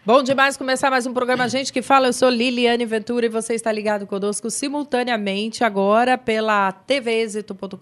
Bom demais começar mais um programa Gente que Fala. Eu sou Liliane Ventura e você está ligado conosco simultaneamente agora pela tvexito.com.br,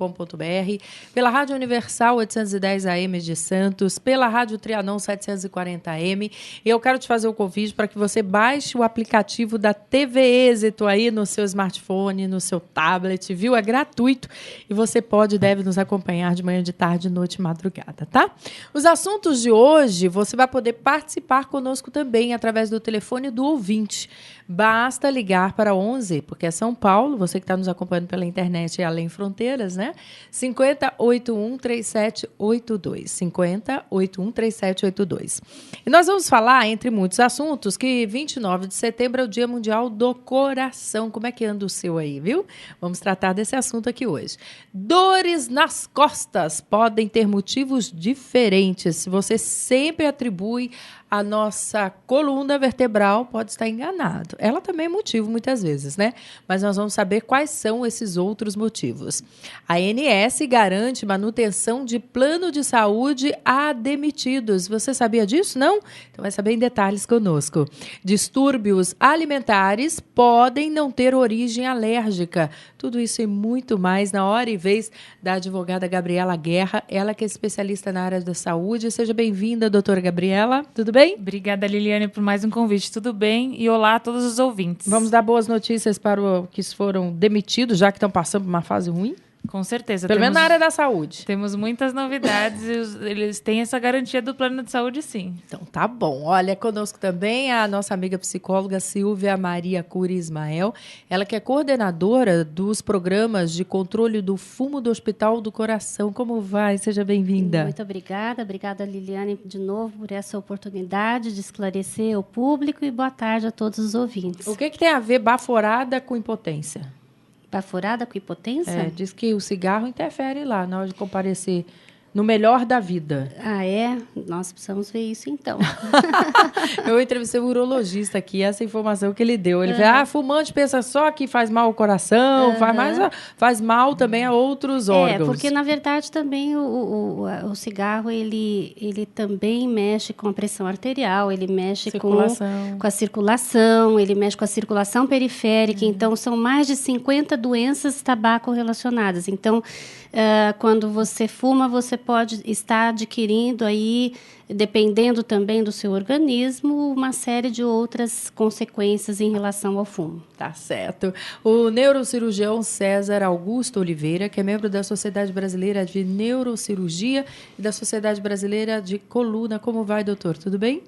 pela Rádio Universal 810 AM de Santos, pela Rádio Trianon 740 AM. E eu quero te fazer o convite para que você baixe o aplicativo da TV Êxito aí no seu smartphone, no seu tablet, viu? É gratuito e você pode e deve nos acompanhar de manhã, de tarde, noite e madrugada, tá? Os assuntos de hoje, você vai poder participar conosco também através do telefone do ouvinte. Basta ligar para 11, porque é São Paulo, você que está nos acompanhando pela internet e além fronteiras, né? 50813782. 50813782. E nós vamos falar, entre muitos assuntos, que 29 de setembro é o Dia Mundial do Coração. Como é que anda o seu aí, viu? Vamos tratar desse assunto aqui hoje. Dores nas costas podem ter motivos diferentes. Se você sempre atribui a nossa coluna vertebral, pode estar enganado. Ela também é motivo muitas vezes, né? Mas nós vamos saber quais são esses outros motivos. A ANS garante manutenção de plano de saúde a demitidos. Você sabia disso? Não? Então vai saber em detalhes conosco. Distúrbios alimentares podem não ter origem alérgica. Tudo isso e muito mais na hora e vez da advogada Gabriela Guerra, ela que é especialista na área da saúde. Seja bem-vinda, doutora Gabriela. Tudo bem? Obrigada, Liliane, por mais um convite. Tudo bem? E olá a todos os ouvintes. Vamos dar boas notícias para os que foram demitidos, já que estão passando por uma fase ruim? Com certeza. Pelo menos na área da saúde. Temos muitas novidades e eles têm essa garantia do plano de saúde, sim. Então, tá bom. Olha, conosco também a nossa amiga psicóloga Silvia Maria Cury Ismael. Ela que é coordenadora dos programas de controle do fumo do Hospital do Coração. Como vai? Seja bem-vinda. Muito obrigada. Obrigada, Liliane, de novo por essa oportunidade de esclarecer o público e boa tarde a todos os ouvintes. O que tem a ver baforada com impotência? Baforada com impotência? Diz que o cigarro interfere lá na hora de comparecer no melhor da vida. Ah, é? Nós precisamos ver isso, então. Eu entrevistei um urologista aqui, essa informação que ele deu. Ele falou, fumante pensa só que faz mal ao coração, faz mal também a outros órgãos. Porque, na verdade, também o cigarro, ele também mexe com a pressão arterial, ele mexe com a circulação, ele mexe com a circulação periférica. Então, são mais de 50 doenças tabaco relacionadas. Então, quando você fuma, você pode estar adquirindo aí, dependendo também do seu organismo, uma série de outras consequências em relação ao fumo. Tá certo. O neurocirurgião César Augusto Oliveira, que é membro da Sociedade Brasileira de Neurocirurgia e da Sociedade Brasileira de Coluna. Como vai, doutor? Tudo bem?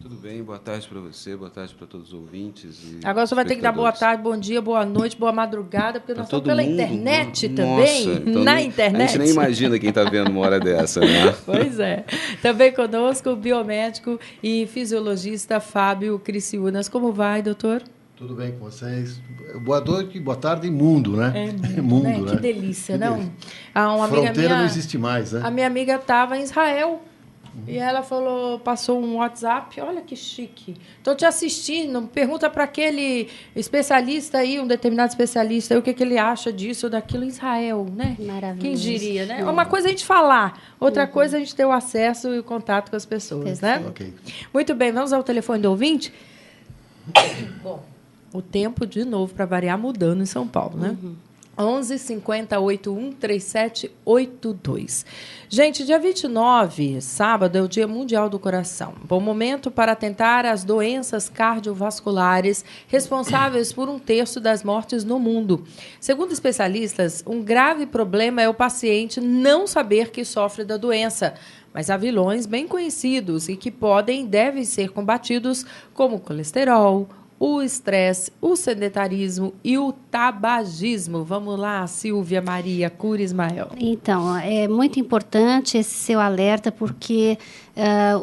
Tudo bem, boa tarde para você, boa tarde para todos os ouvintes. Agora você vai ter que dar boa tarde, bom dia, boa noite, boa madrugada, porque nós estamos pela internet também. Nossa, então na internet. A gente nem imagina quem está vendo uma hora dessa, né? Pois é. Também conosco o biomédico e fisiologista Fábio Criciúnas. Como vai, doutor? Tudo bem com vocês? Boa noite, boa tarde, mundo, né? Mundo, né? Que delícia, não? Uma fronteira não existe mais, né? A minha amiga estava em Israel. E ela falou, passou um WhatsApp, olha que chique. Estou te assistindo, pergunta para aquele especialista aí, um determinado especialista, aí, o que ele acha disso ou daquilo em Israel, né? Maravilhoso. Quem diria, né? Uma coisa a gente falar, outra coisa a gente ter o acesso e o contato com as pessoas, né? Okay. Muito bem, vamos ao telefone do ouvinte? Bom, o tempo, de novo, para variar, mudando em São Paulo, né? 11 50 81 3782. Gente, dia 29, sábado, é o Dia Mundial do Coração. Bom momento para atentar às doenças cardiovasculares responsáveis por 1/3 das mortes no mundo. Segundo especialistas, um grave problema é o paciente não saber que sofre da doença. Mas há vilões bem conhecidos e que podem e devem ser combatidos, como o colesterol, o estresse, o sedentarismo e o tabagismo. Vamos lá, Silvia Maria Cury Ismael. Então, é muito importante esse seu alerta, porque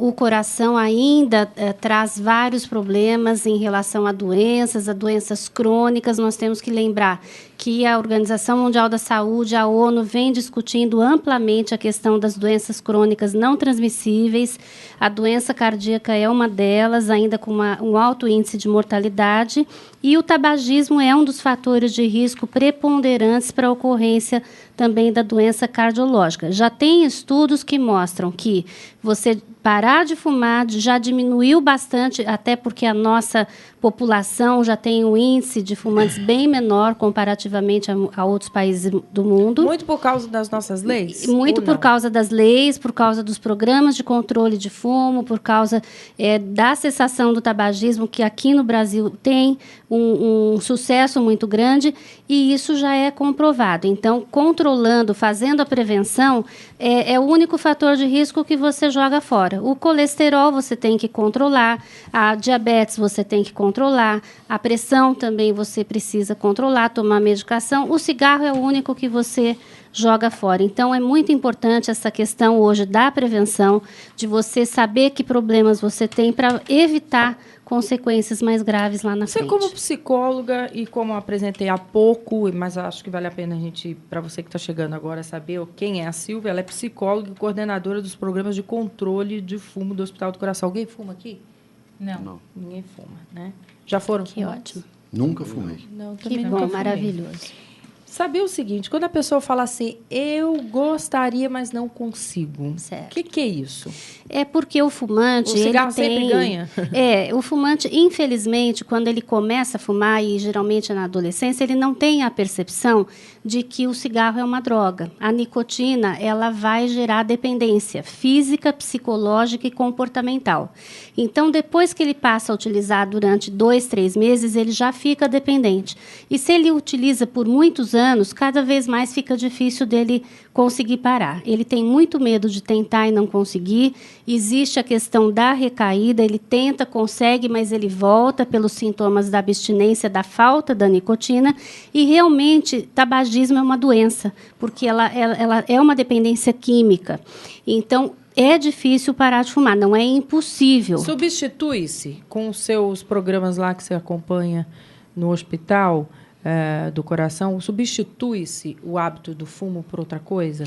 o coração ainda traz vários problemas em relação a doenças crônicas. Nós temos que lembrar que a Organização Mundial da Saúde, a ONU, vem discutindo amplamente a questão das doenças crônicas não transmissíveis. A doença cardíaca é uma delas, ainda com um alto índice de mortalidade. E o tabagismo é um dos fatores de risco preponderantes para a ocorrência também da doença cardiológica. Já tem estudos que mostram que parar de fumar já diminuiu bastante, até porque a nossa população já tem um índice de fumantes bem menor comparativamente a outros países do mundo. Muito por causa das nossas leis? Muito por causa das leis, por causa dos programas de controle de fumo, por causa da cessação do tabagismo, que aqui no Brasil tem um sucesso muito grande, e isso já é comprovado. Então, controlando, fazendo a prevenção, é o único fator de risco que você joga fora. O colesterol você tem que controlar, a diabetes você tem que controlar, a pressão também você precisa controlar, tomar medicação. O cigarro é o único que você joga fora. Então, é muito importante essa questão hoje da prevenção, de você saber que problemas você tem para evitar consequências mais graves lá na frente. Você como psicóloga e como eu apresentei há pouco, mas acho que vale a pena a gente, para você que está chegando agora, saber quem é a Silvia. Ela é psicóloga e coordenadora dos programas de controle de fumo do Hospital do Coração. Alguém fuma aqui? Não. Ninguém fuma, né? Já foram Que fumantes? ótimo. Nunca fumei. Não, Que também nunca bom, fumei. maravilhoso. Sabia o seguinte, quando a pessoa fala assim, eu gostaria, mas não consigo. Certo. O que é isso? É porque o fumante, O cigarro ele tem... sempre ganha? O fumante, infelizmente, quando ele começa a fumar, e geralmente é na adolescência, ele não tem a percepção de que o cigarro é uma droga. A nicotina, ela vai gerar dependência física, psicológica e comportamental. Então, depois que ele passa a utilizar durante 2, 3 meses, ele já fica dependente. E se ele utiliza por muitos anos, cada vez mais fica difícil dele conseguir parar. Ele tem muito medo de tentar e não conseguir. Existe a questão da recaída, ele tenta, consegue, mas ele volta pelos sintomas da abstinência, da falta da nicotina. E realmente, tabagismo é uma doença, porque ela é uma dependência química. Então, é difícil parar de fumar, não é impossível. Substitui-se com os seus programas lá que você acompanha no hospital do coração, substitui-se o hábito do fumo por outra coisa?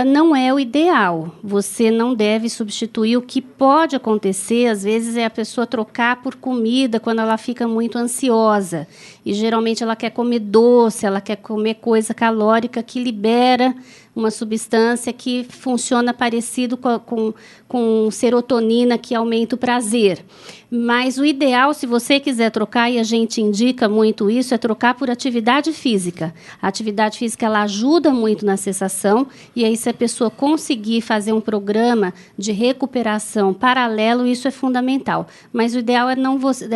Não é o ideal. Você não deve substituir. O que pode acontecer, às vezes, é a pessoa trocar por comida quando ela fica muito ansiosa. E, geralmente, ela quer comer doce, ela quer comer coisa calórica que libera uma substância que funciona parecido com serotonina, que aumenta o prazer. Mas o ideal, se você quiser trocar, e a gente indica muito isso, é trocar por atividade física. A atividade física ela ajuda muito na cessação, e aí se a pessoa conseguir fazer um programa de recuperação paralelo, isso é fundamental. Mas o ideal é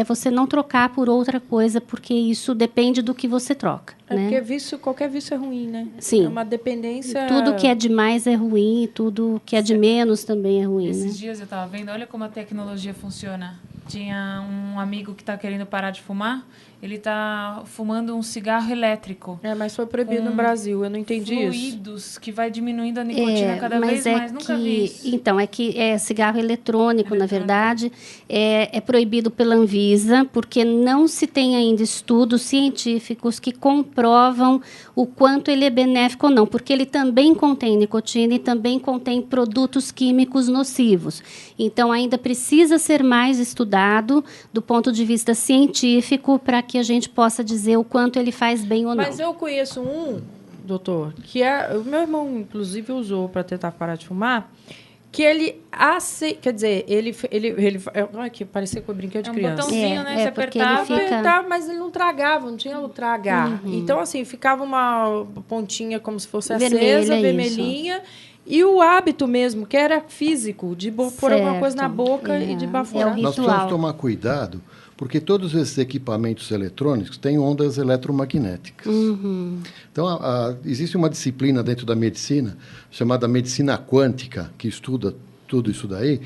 você não trocar por outra coisa, porque isso depende do que você troca. Porque qualquer vício é ruim, né? Sim. É uma dependência... Tudo que é demais é ruim, tudo que é de menos também é ruim. Esses dias eu estava vendo, olha como a tecnologia funciona. Tinha um amigo que está querendo parar de fumar, ele está fumando um cigarro elétrico. Mas foi proibido no Brasil, eu não entendi isso. Fluidos, que vai diminuindo a nicotina cada vez mais, nunca vi isso. Então, é cigarro eletrônico, na verdade, é proibido pela Anvisa, porque não se tem ainda estudos científicos que comprovam o quanto ele é benéfico ou não, porque ele também contém nicotina e também contém produtos químicos nocivos. Então, ainda precisa ser mais estudado do ponto de vista científico para que a gente possa dizer o quanto ele faz bem ou não. Mas eu conheço doutor, que o meu irmão, inclusive, usou para tentar parar de fumar, que ele quer dizer, ele olha que parecia com o brinquedo de criança. Um botãozinho, né? Você porque apertava. ele fica... Mas ele não tragava, não tinha o tragar. Então, assim, ficava uma pontinha como se fosse Vermelha, acesa, vermelhinha. E o hábito mesmo, que era físico, de pôr alguma coisa na boca e de baforar. É o Nós ritual. precisamos tomar cuidado, porque todos esses equipamentos eletrônicos têm ondas eletromagnéticas. Então, existe uma disciplina dentro da medicina, chamada medicina quântica, que estuda tudo isso daí.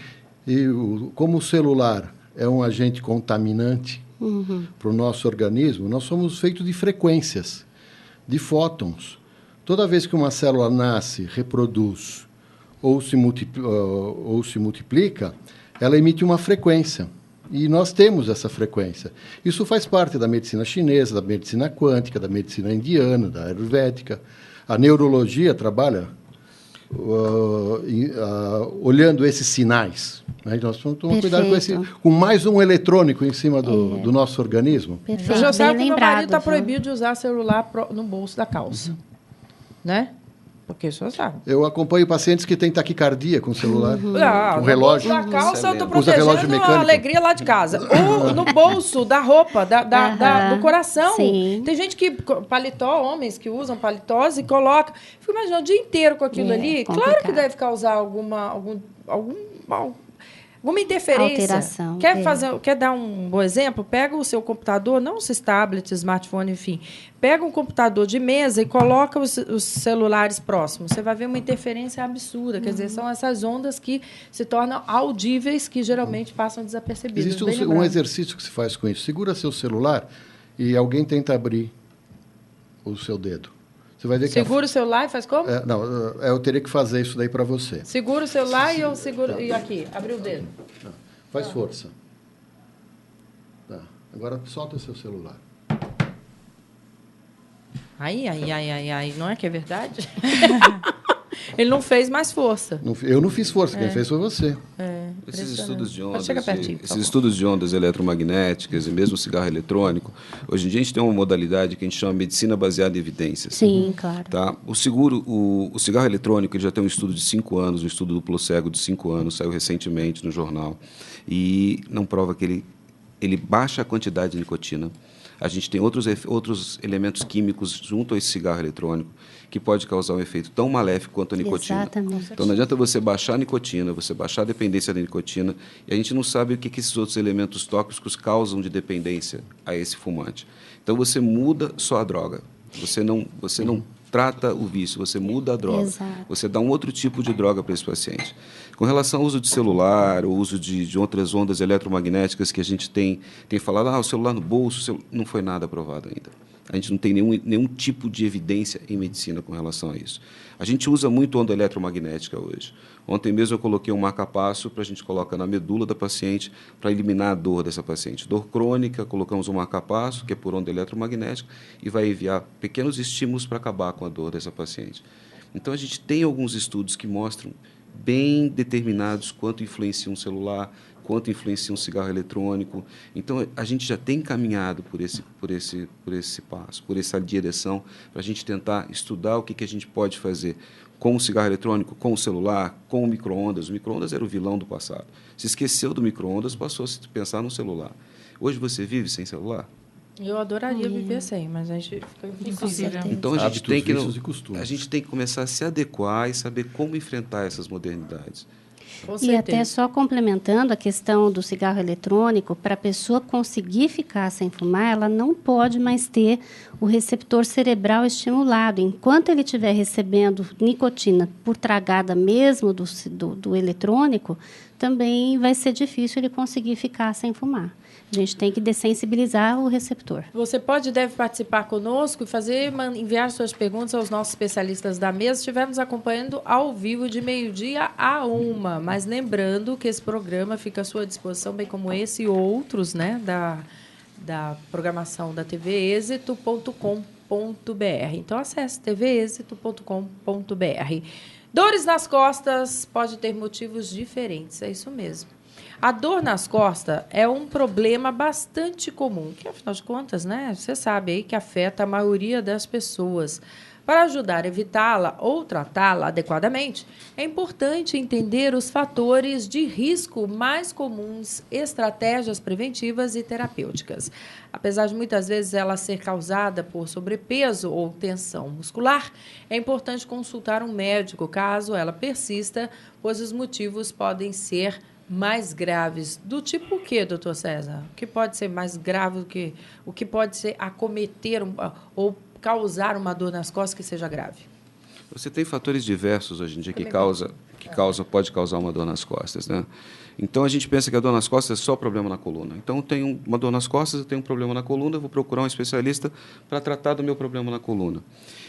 E como o celular é um agente contaminante para o nosso organismo, nós somos feitos de frequências, de fótons. Toda vez que uma célula nasce, reproduz ou se multiplica, ela emite uma frequência. E nós temos essa frequência. Isso faz parte da medicina chinesa, da medicina quântica, da medicina indiana, da ayurvédica. A neurologia trabalha olhando esses sinais. Né? Nós vamos tomar cuidado com mais um eletrônico em cima do nosso organismo. Perfeito, Já sabe bem que meu lembrado. marido está viu? proibido de usar celular no bolso da calça. Né? Porque o senhor sabe. Eu acompanho pacientes que têm taquicardia com o celular, Ah, com no relógio. bolso da calça eu tô Usa relógio protegendo a mecânico. alegria lá de casa. Ou no bolso da roupa, do coração. Sim. Tem gente que, paletó, homens que usam paletós e coloca. Fico imaginando o dia inteiro com aquilo ali. Claro que complicado. deve causar alguma interferência. Alteração, Quer dar um bom exemplo? Pega o seu computador, não esses tablets, smartphone, enfim. Pega um computador de mesa e coloca os celulares próximos. Você vai ver uma interferência absurda. Quer dizer, são essas ondas que se tornam audíveis, que geralmente passam desapercebidas. Existe Bem um lembrado. exercício que se faz com isso. Segura seu celular e alguém tenta abrir o seu dedo. Você vai ver que Segura o celular e faz como? eu teria que fazer isso daí para você. Segura o celular e eu seguro... E aqui, abre o dedo. Faz força. Tá. Agora solta o seu celular. Ai. Não é que é verdade? Ele não fez mais força. Eu não fiz força, quem fez foi você. Esses estudos de Pode ondas, chegar pertinho, por esses favor. estudos de ondas eletromagnéticas e mesmo cigarro eletrônico, hoje em dia a gente tem uma modalidade que a gente chama de medicina baseada em evidências. Sim, claro. Tá? O cigarro eletrônico, ele já tem um estudo de 5 anos, um estudo duplo cego de 5 anos, saiu recentemente no jornal, e não prova que ele baixa a quantidade de nicotina. A gente tem outros elementos químicos junto a esse cigarro eletrônico que pode causar um efeito tão maléfico quanto a nicotina. Exatamente. Então, não adianta você baixar a nicotina, você baixar a dependência da nicotina, e a gente não sabe o que esses outros elementos tóxicos causam de dependência a esse fumante. Então, você muda só a droga. Você não trata o vício, você muda a droga. Exato. Você dá um outro tipo de droga para esse paciente. Com relação ao uso de celular, o uso de outras ondas eletromagnéticas que a gente tem falado, o celular no bolso, não foi nada aprovado ainda. A gente não tem nenhum tipo de evidência em medicina com relação a isso. A gente usa muito onda eletromagnética hoje. Ontem mesmo eu coloquei um marca-passo para a gente colocar na medula da paciente para eliminar a dor dessa paciente. Dor crônica, colocamos um marca-passo, que é por onda eletromagnética, e vai enviar pequenos estímulos para acabar com a dor dessa paciente. Então, a gente tem alguns estudos que mostram bem determinados quanto influencia um celular, quanto influencia um cigarro eletrônico. Então, a gente já tem caminhado por esse passo, por essa direção, para a gente tentar estudar o que a gente pode fazer com o cigarro eletrônico, com o celular, com o micro-ondas. O micro-ondas era o vilão do passado. Se esqueceu do micro-ondas, passou a se pensar no celular. Hoje você vive sem celular? Eu adoraria viver sem, mas a gente fica Impossível. Então, a gente tem que começar a se adequar e saber como enfrentar essas modernidades. Com E certeza. até só complementando a questão do cigarro eletrônico, para a pessoa conseguir ficar sem fumar, ela não pode mais ter o receptor cerebral estimulado. Enquanto ele estiver recebendo nicotina por tragada mesmo do eletrônico, também vai ser difícil ele conseguir ficar sem fumar. A gente tem que dessensibilizar o receptor. Você pode e deve participar conosco e enviar suas perguntas aos nossos especialistas da mesa. Estivermos acompanhando ao vivo de 12h a 1h. Mas lembrando que esse programa fica à sua disposição, bem como esse e outros, né, da programação da tvexito.com.br. Então, acesse tvexito.com.br. Dores nas costas pode ter motivos diferentes, é isso mesmo. A dor nas costas é um problema bastante comum, que, afinal de contas, né, você sabe aí que afeta a maioria das pessoas. Para ajudar a evitá-la ou tratá-la adequadamente, é importante entender os fatores de risco mais comuns, estratégias preventivas e terapêuticas. Apesar de muitas vezes ela ser causada por sobrepeso ou tensão muscular, é importante consultar um médico caso ela persista, pois os motivos podem ser mais graves. Do tipo o quê, doutor César? O que pode ser mais grave do que o que pode ser acometer ou causar uma dor nas costas que seja grave? Você tem fatores diversos hoje em dia pode causar uma dor nas costas, né? Então, a gente pensa que a dor nas costas é só problema na coluna. Então, eu tenho uma dor nas costas, eu tenho um problema na coluna, eu vou procurar um especialista para tratar do meu problema na coluna.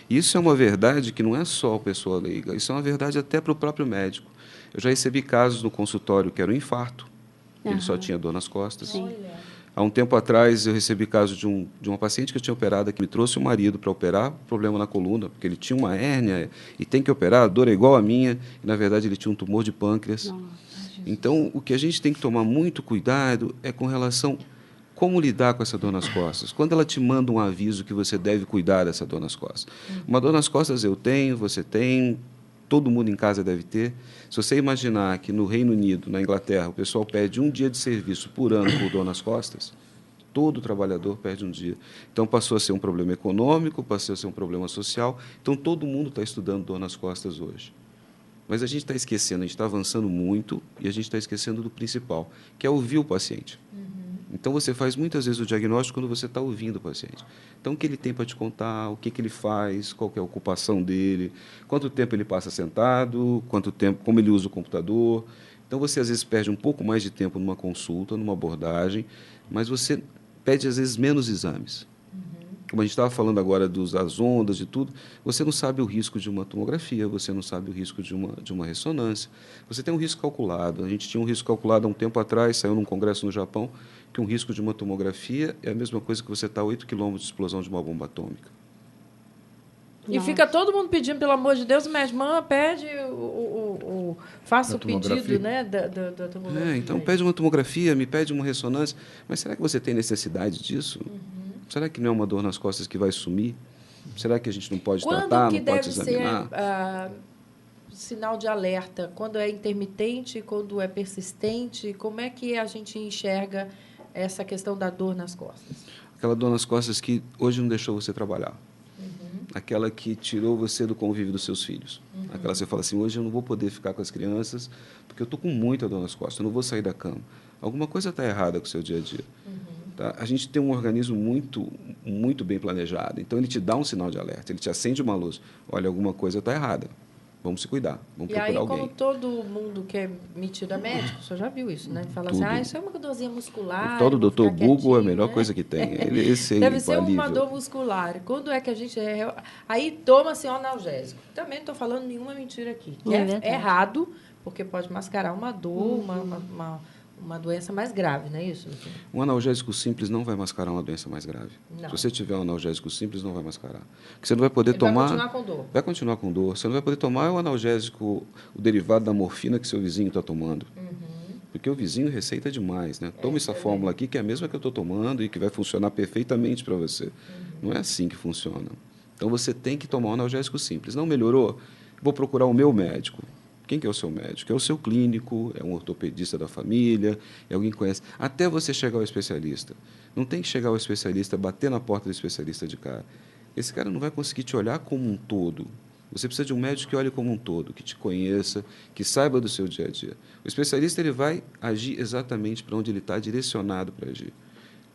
Isso é uma verdade que não é só a pessoa leiga, isso é uma verdade até para o próprio médico. Eu já recebi casos no consultório que era um infarto, ele só tinha dor nas costas. Sim. Há um tempo atrás, eu recebi caso de uma paciente que eu tinha operado, que me trouxe o marido para operar, problema na coluna, porque ele tinha uma hérnia e tem que operar, a dor é igual à minha, e, na verdade, ele tinha um tumor de pâncreas. Então, o que a gente tem que tomar muito cuidado é com relação Como lidar com essa dor nas costas? Quando ela te manda um aviso que você deve cuidar dessa dor nas costas. Uma dor nas costas eu tenho, você tem, todo mundo em casa deve ter. Se você imaginar que no Reino Unido, na Inglaterra, o pessoal pede 1 dia de serviço por ano por dor nas costas, todo trabalhador perde 1 dia. Então, passou a ser um problema econômico, passou a ser um problema social. Então, todo mundo está estudando dor nas costas hoje. Mas a gente está esquecendo, a gente está avançando muito e a gente está esquecendo do principal, que é ouvir o paciente. Então, você faz muitas vezes o diagnóstico quando você está ouvindo o paciente. Então, o que ele tem para te contar, o que ele faz, qual que é a ocupação dele, quanto tempo ele passa sentado, quanto tempo, como ele usa o computador. Então, você às vezes perde um pouco mais de tempo numa consulta, numa abordagem, mas você pede às vezes menos exames. Como a gente estava falando agora das ondas, de tudo, você não sabe o risco de uma tomografia, você não sabe o risco de uma ressonância. Você tem um risco calculado. A gente tinha um risco calculado há um tempo atrás, saiu num congresso no Japão, que um risco de uma tomografia é a mesma coisa que você está a 8 quilômetros de explosão de uma bomba atômica. E fica todo mundo pedindo, pelo amor de Deus, mas pede faça o pedido, né, da tomografia. Então, pede uma tomografia, me pede uma ressonância. Mas será que você tem necessidade disso? Será que não é uma dor nas costas que vai sumir? Será que a gente não pode tratar, não pode examinar? Quando que deve ser sinal de alerta? Quando é intermitente, quando é persistente? Como é que a gente enxerga essa questão da dor nas costas? Aquela dor nas costas que hoje não deixou você trabalhar. Aquela que tirou você do convívio dos seus filhos. Aquela que você fala assim, hoje eu não vou poder ficar com as crianças porque eu estou com muita dor nas costas, eu não vou sair da cama. Alguma coisa está errada com o seu dia a dia. Tá? A gente tem um organismo muito bem planejado. Então, ele te dá um sinal de alerta, ele te acende uma luz. Olha, alguma coisa está errada. Vamos se cuidar, vamos procurar alguém. E aí, como todo mundo que é metido a médico, você já viu isso, né? Fala Tudo. assim, isso é uma dorzinha muscular. O tal do doutor Google é a melhor né? coisa que tem. Esse Deve ser infalível. uma dor muscular. Quando é que a gente... Aí toma-se analgésico. Também não estou falando nenhuma mentira aqui. Que é errado, porque pode mascarar uma dor, uma doença mais grave, não é isso? Um analgésico simples não vai mascarar uma doença mais grave. Não. Se você tiver um analgésico simples, não vai mascarar. Porque você não vai poder tomar... vai continuar com dor. Vai continuar com dor. Você não vai poder tomar o analgésico, o derivado da morfina que seu vizinho está tomando. Porque o vizinho receita demais, né? Toma essa fórmula aqui, que é a mesma que eu estou tomando e que vai funcionar perfeitamente para você. Não é assim que funciona. Então, você tem que tomar um analgésico simples. Não melhorou? Vou procurar o meu médico. Quem que é o seu médico? É o seu clínico, é um ortopedista da família, é alguém que conhece. Até você chegar ao especialista. Não tem que chegar ao especialista, bater na porta do especialista de cara. Esse cara não vai conseguir te olhar como um todo. Você precisa de um médico que olhe como um todo, que te conheça, que saiba do seu dia a dia. O especialista ele vai agir exatamente para onde ele está direcionado para agir.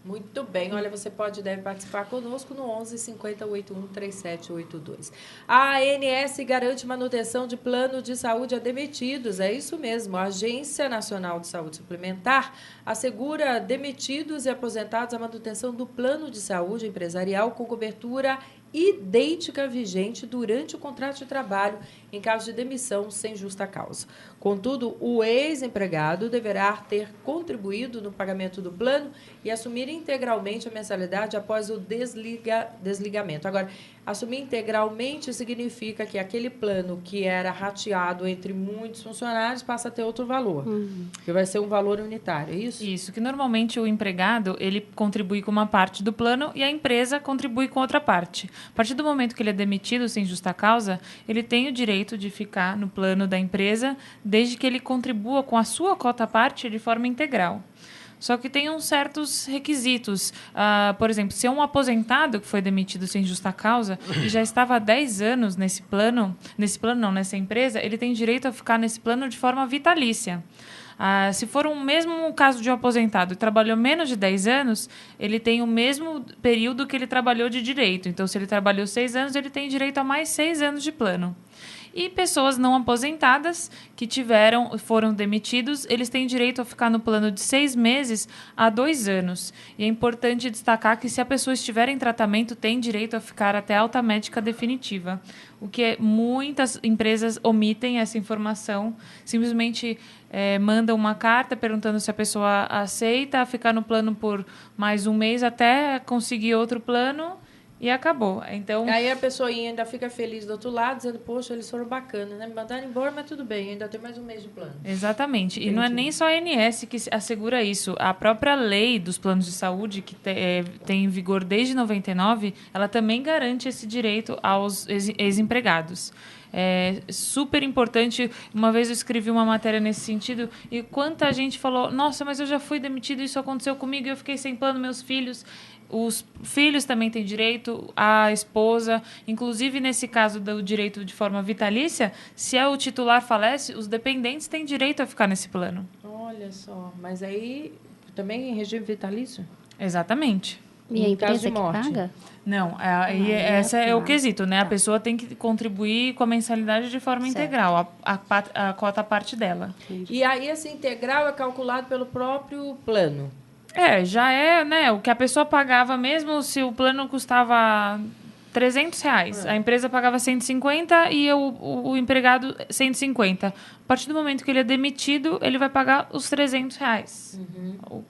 Muito bem. Olha, você deve participar conosco no 11 50 81 3782. A ANS garante manutenção de plano de saúde a demitidos. É isso mesmo. A Agência Nacional de Saúde Suplementar assegura a demitidos e aposentados a manutenção do plano de saúde empresarial com cobertura idêntica vigente durante o contrato de trabalho em caso de demissão sem justa causa. Contudo, o ex-empregado deverá ter contribuído no pagamento do plano e assumir integralmente a mensalidade após o desligamento. Agora, assumir integralmente significa que aquele plano que era rateado entre muitos funcionários passa a ter outro valor, que vai ser um valor unitário, é isso? Isso, que normalmente o empregado ele contribui com uma parte do plano e a empresa contribui com outra parte. A partir do momento que ele é demitido sem justa causa, ele tem o direito de ficar no plano da empresa desde que ele contribua com a sua cota parte de forma integral. Só que tem uns certos requisitos. Por exemplo, se é um aposentado que foi demitido sem justa causa e já estava há 10 anos nessa empresa, ele tem direito a ficar nesse plano de forma vitalícia. Se for um mesmo caso de um aposentado e trabalhou menos de 10 anos, ele tem o mesmo período que ele trabalhou de direito. Então, se ele trabalhou 6 anos, ele tem direito a mais 6 anos de plano. E pessoas não aposentadas que foram demitidos, eles têm direito a ficar no plano de 6 meses a 2 anos. E é importante destacar que se a pessoa estiver em tratamento, tem direito a ficar até alta médica definitiva. O que muitas empresas omitem essa informação, simplesmente mandam uma carta perguntando se a pessoa aceita ficar no plano por mais um mês até conseguir outro plano e acabou. Então, Aí a pessoa ainda fica feliz do outro lado, dizendo, poxa, eles foram bacanas, né? Me mandaram embora, mas tudo bem, ainda tem mais um mês de plano. exatamente. Entendi. E não é nem só a ANS que assegura isso. A própria lei dos planos de saúde, que tem em vigor desde 99, ela também garante esse direito aos ex-empregados. É super importante. Uma vez eu escrevi uma matéria nesse sentido e quanta gente falou, nossa, mas eu já fui demitido, isso aconteceu comigo, eu fiquei sem plano, meus filhos. Os filhos também têm direito, a esposa. Inclusive, nesse caso do direito de forma vitalícia, se o titular falece, os dependentes têm direito a ficar nesse plano. Olha só, mas aí também em regime vitalício? Exatamente. E a Em caso empresa de que morte. paga? Não, esse é o quesito, né? A Tá. pessoa tem que contribuir com a mensalidade de forma Certo. integral, a cota parte dela. E aí esse integral é calculado pelo próprio plano. Já é, né? O que a pessoa pagava mesmo se o plano custava R$300. A empresa pagava 150 e o empregado 150. A partir do momento que ele é demitido, ele vai pagar os R$300.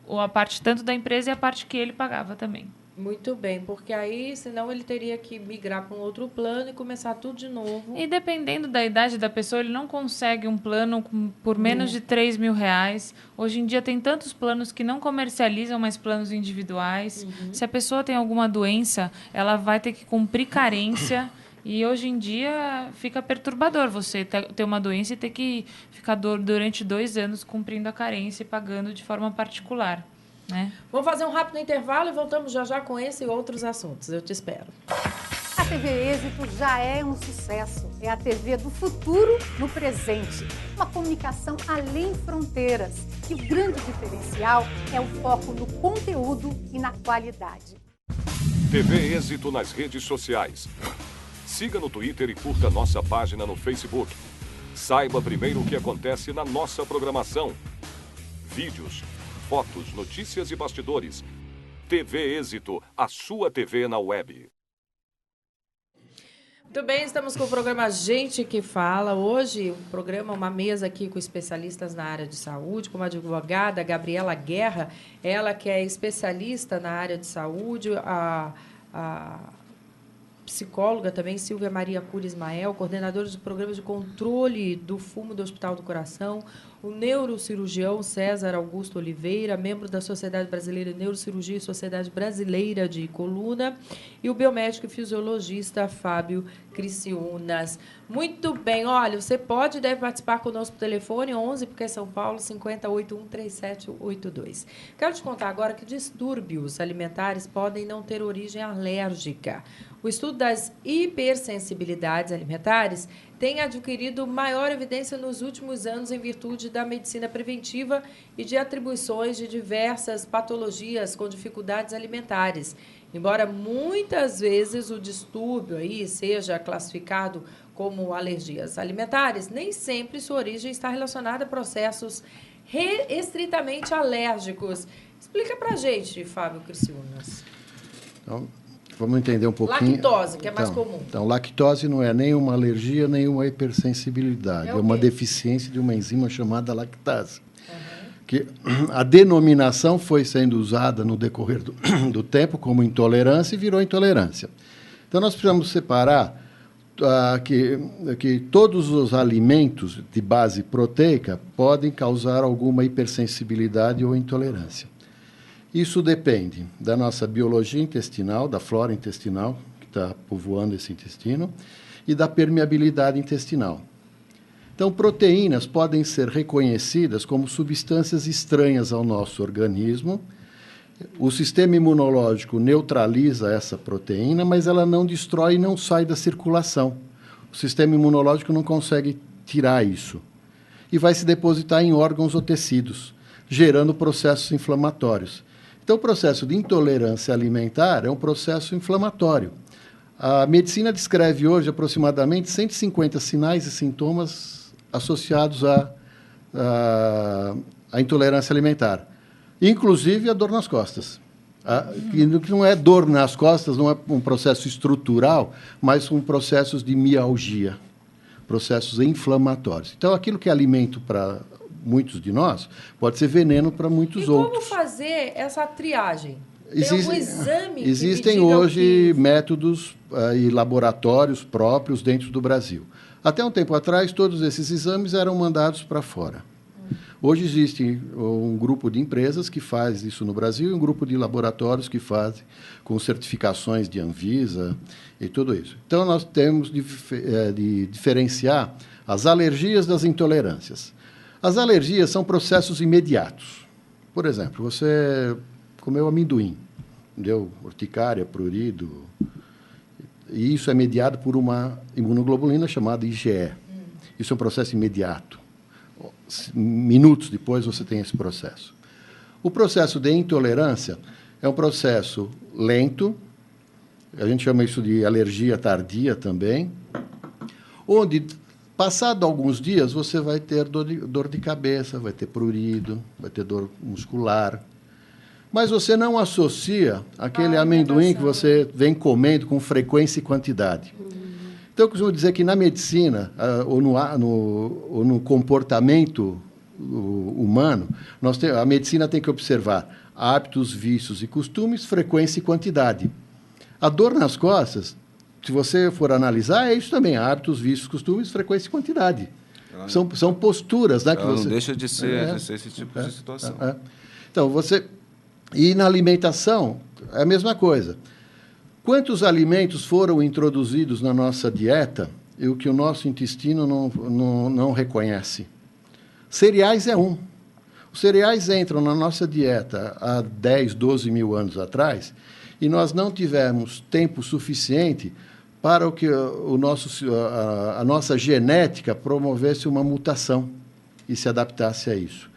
Ou a parte tanto da empresa e a parte que ele pagava também. Muito bem, porque aí, senão ele teria que migrar para um outro plano e começar tudo de novo. E dependendo da idade da pessoa, ele não consegue um plano por menos de R$3.000. Hoje em dia tem tantos planos que não comercializam mais planos individuais. Se a pessoa tem alguma doença, ela vai ter que cumprir carência. E hoje em dia fica perturbador você ter uma doença e ter que ficar durante 2 anos cumprindo a carência e pagando de forma particular. Né? Vamos fazer um rápido intervalo e voltamos já já com esse e outros assuntos. Eu te espero. A TV Êxito já é um sucesso. É a TV do futuro no presente. Uma comunicação além fronteiras. E o grande diferencial é o foco no conteúdo e na qualidade. TV Êxito nas redes sociais. Siga no Twitter e curta nossa página no Facebook. Saiba primeiro o que acontece na nossa programação. Vídeos, fotos, notícias e bastidores. TV Êxito, a sua TV na web. Muito bem, estamos com o programa Gente que Fala. Hoje, um programa, uma mesa aqui com especialistas na área de saúde, como a advogada Gabriela Guerra, ela que é especialista na área de saúde, a psicóloga também, Silvia Maria Cury Ismael, coordenadora do programa de controle do fumo do Hospital do Coração, o neurocirurgião César Augusto Oliveira, membro da Sociedade Brasileira de Neurocirurgia e Sociedade Brasileira de Coluna, e o biomédico e fisiologista Fábio Criciúnas. Muito bem, olha, você pode e deve participar conosco por telefone 11, porque é São Paulo, 50813782. Quero te contar agora que distúrbios alimentares podem não ter origem alérgica. O estudo das hipersensibilidades alimentares tem adquirido maior evidência nos últimos anos em virtude da medicina preventiva e de atribuições de diversas patologias com dificuldades alimentares. Embora muitas vezes o distúrbio aí seja classificado como alergias alimentares, nem sempre sua origem está relacionada a processos estritamente alérgicos. Explica pra gente, Fábio Criciúnas. Então, vamos entender um pouquinho. Lactose, que é mais comum. Então, lactose não é nem uma alergia, nem uma hipersensibilidade. É É o uma quê? deficiência de uma enzima chamada lactase. Que a denominação foi sendo usada no decorrer do tempo como intolerância e virou intolerância. Então, nós precisamos separar que todos os alimentos de base proteica podem causar alguma hipersensibilidade ou intolerância. Isso depende da nossa biologia intestinal, da flora intestinal, que está povoando esse intestino, e da permeabilidade intestinal. Então, proteínas podem ser reconhecidas como substâncias estranhas ao nosso organismo. O sistema imunológico neutraliza essa proteína, mas ela não destrói e não sai da circulação. O sistema imunológico não consegue tirar isso. E vai se depositar em órgãos ou tecidos, gerando processos inflamatórios. Então, o processo de intolerância alimentar é um processo inflamatório. A medicina descreve hoje aproximadamente 150 sinais e sintomas associados à intolerância alimentar, inclusive a dor nas costas. Que não é dor nas costas, não é um processo estrutural, mas são processos de mialgia, processos inflamatórios. Então, aquilo que é alimento para muitos de nós pode ser veneno para muitos outros. E como fazer essa triagem? Tem algum exame que Existem me diga o hoje que... métodos e laboratórios próprios dentro do Brasil. Até um tempo atrás, todos esses exames eram mandados para fora. Hoje existe um grupo de empresas que faz isso no Brasil e um grupo de laboratórios que fazem com certificações de Anvisa e tudo isso. Então, nós temos de diferenciar as alergias das intolerâncias. As alergias são processos imediatos. Por exemplo, você comeu amendoim, deu urticária, prurido, e isso é mediado por uma imunoglobulina chamada IgE. Isso é um processo imediato. Minutos depois você tem esse processo. O processo de intolerância é um processo lento, a gente chama isso de alergia tardia também, onde, passado alguns dias, você vai ter dor de cabeça, vai ter prurido, vai ter dor muscular, mas você não associa aquele amendoim que você vem comendo com frequência e quantidade. Então, eu costumo dizer que na medicina, ou no comportamento humano, a medicina tem que observar hábitos, vícios e costumes, frequência e quantidade. A dor nas costas, se você for analisar, é isso também, hábitos, vícios, costumes, frequência e quantidade. São posturas, né? Ela não deixa de ser esse tipo de situação. Então, E na alimentação, é a mesma coisa. Quantos alimentos foram introduzidos na nossa dieta e o que o nosso intestino não reconhece? Cereais é um. Os cereais entram na nossa dieta há 10, 12 mil anos atrás e nós não tivemos tempo suficiente para que a nossa genética promovesse uma mutação e se adaptasse a isso.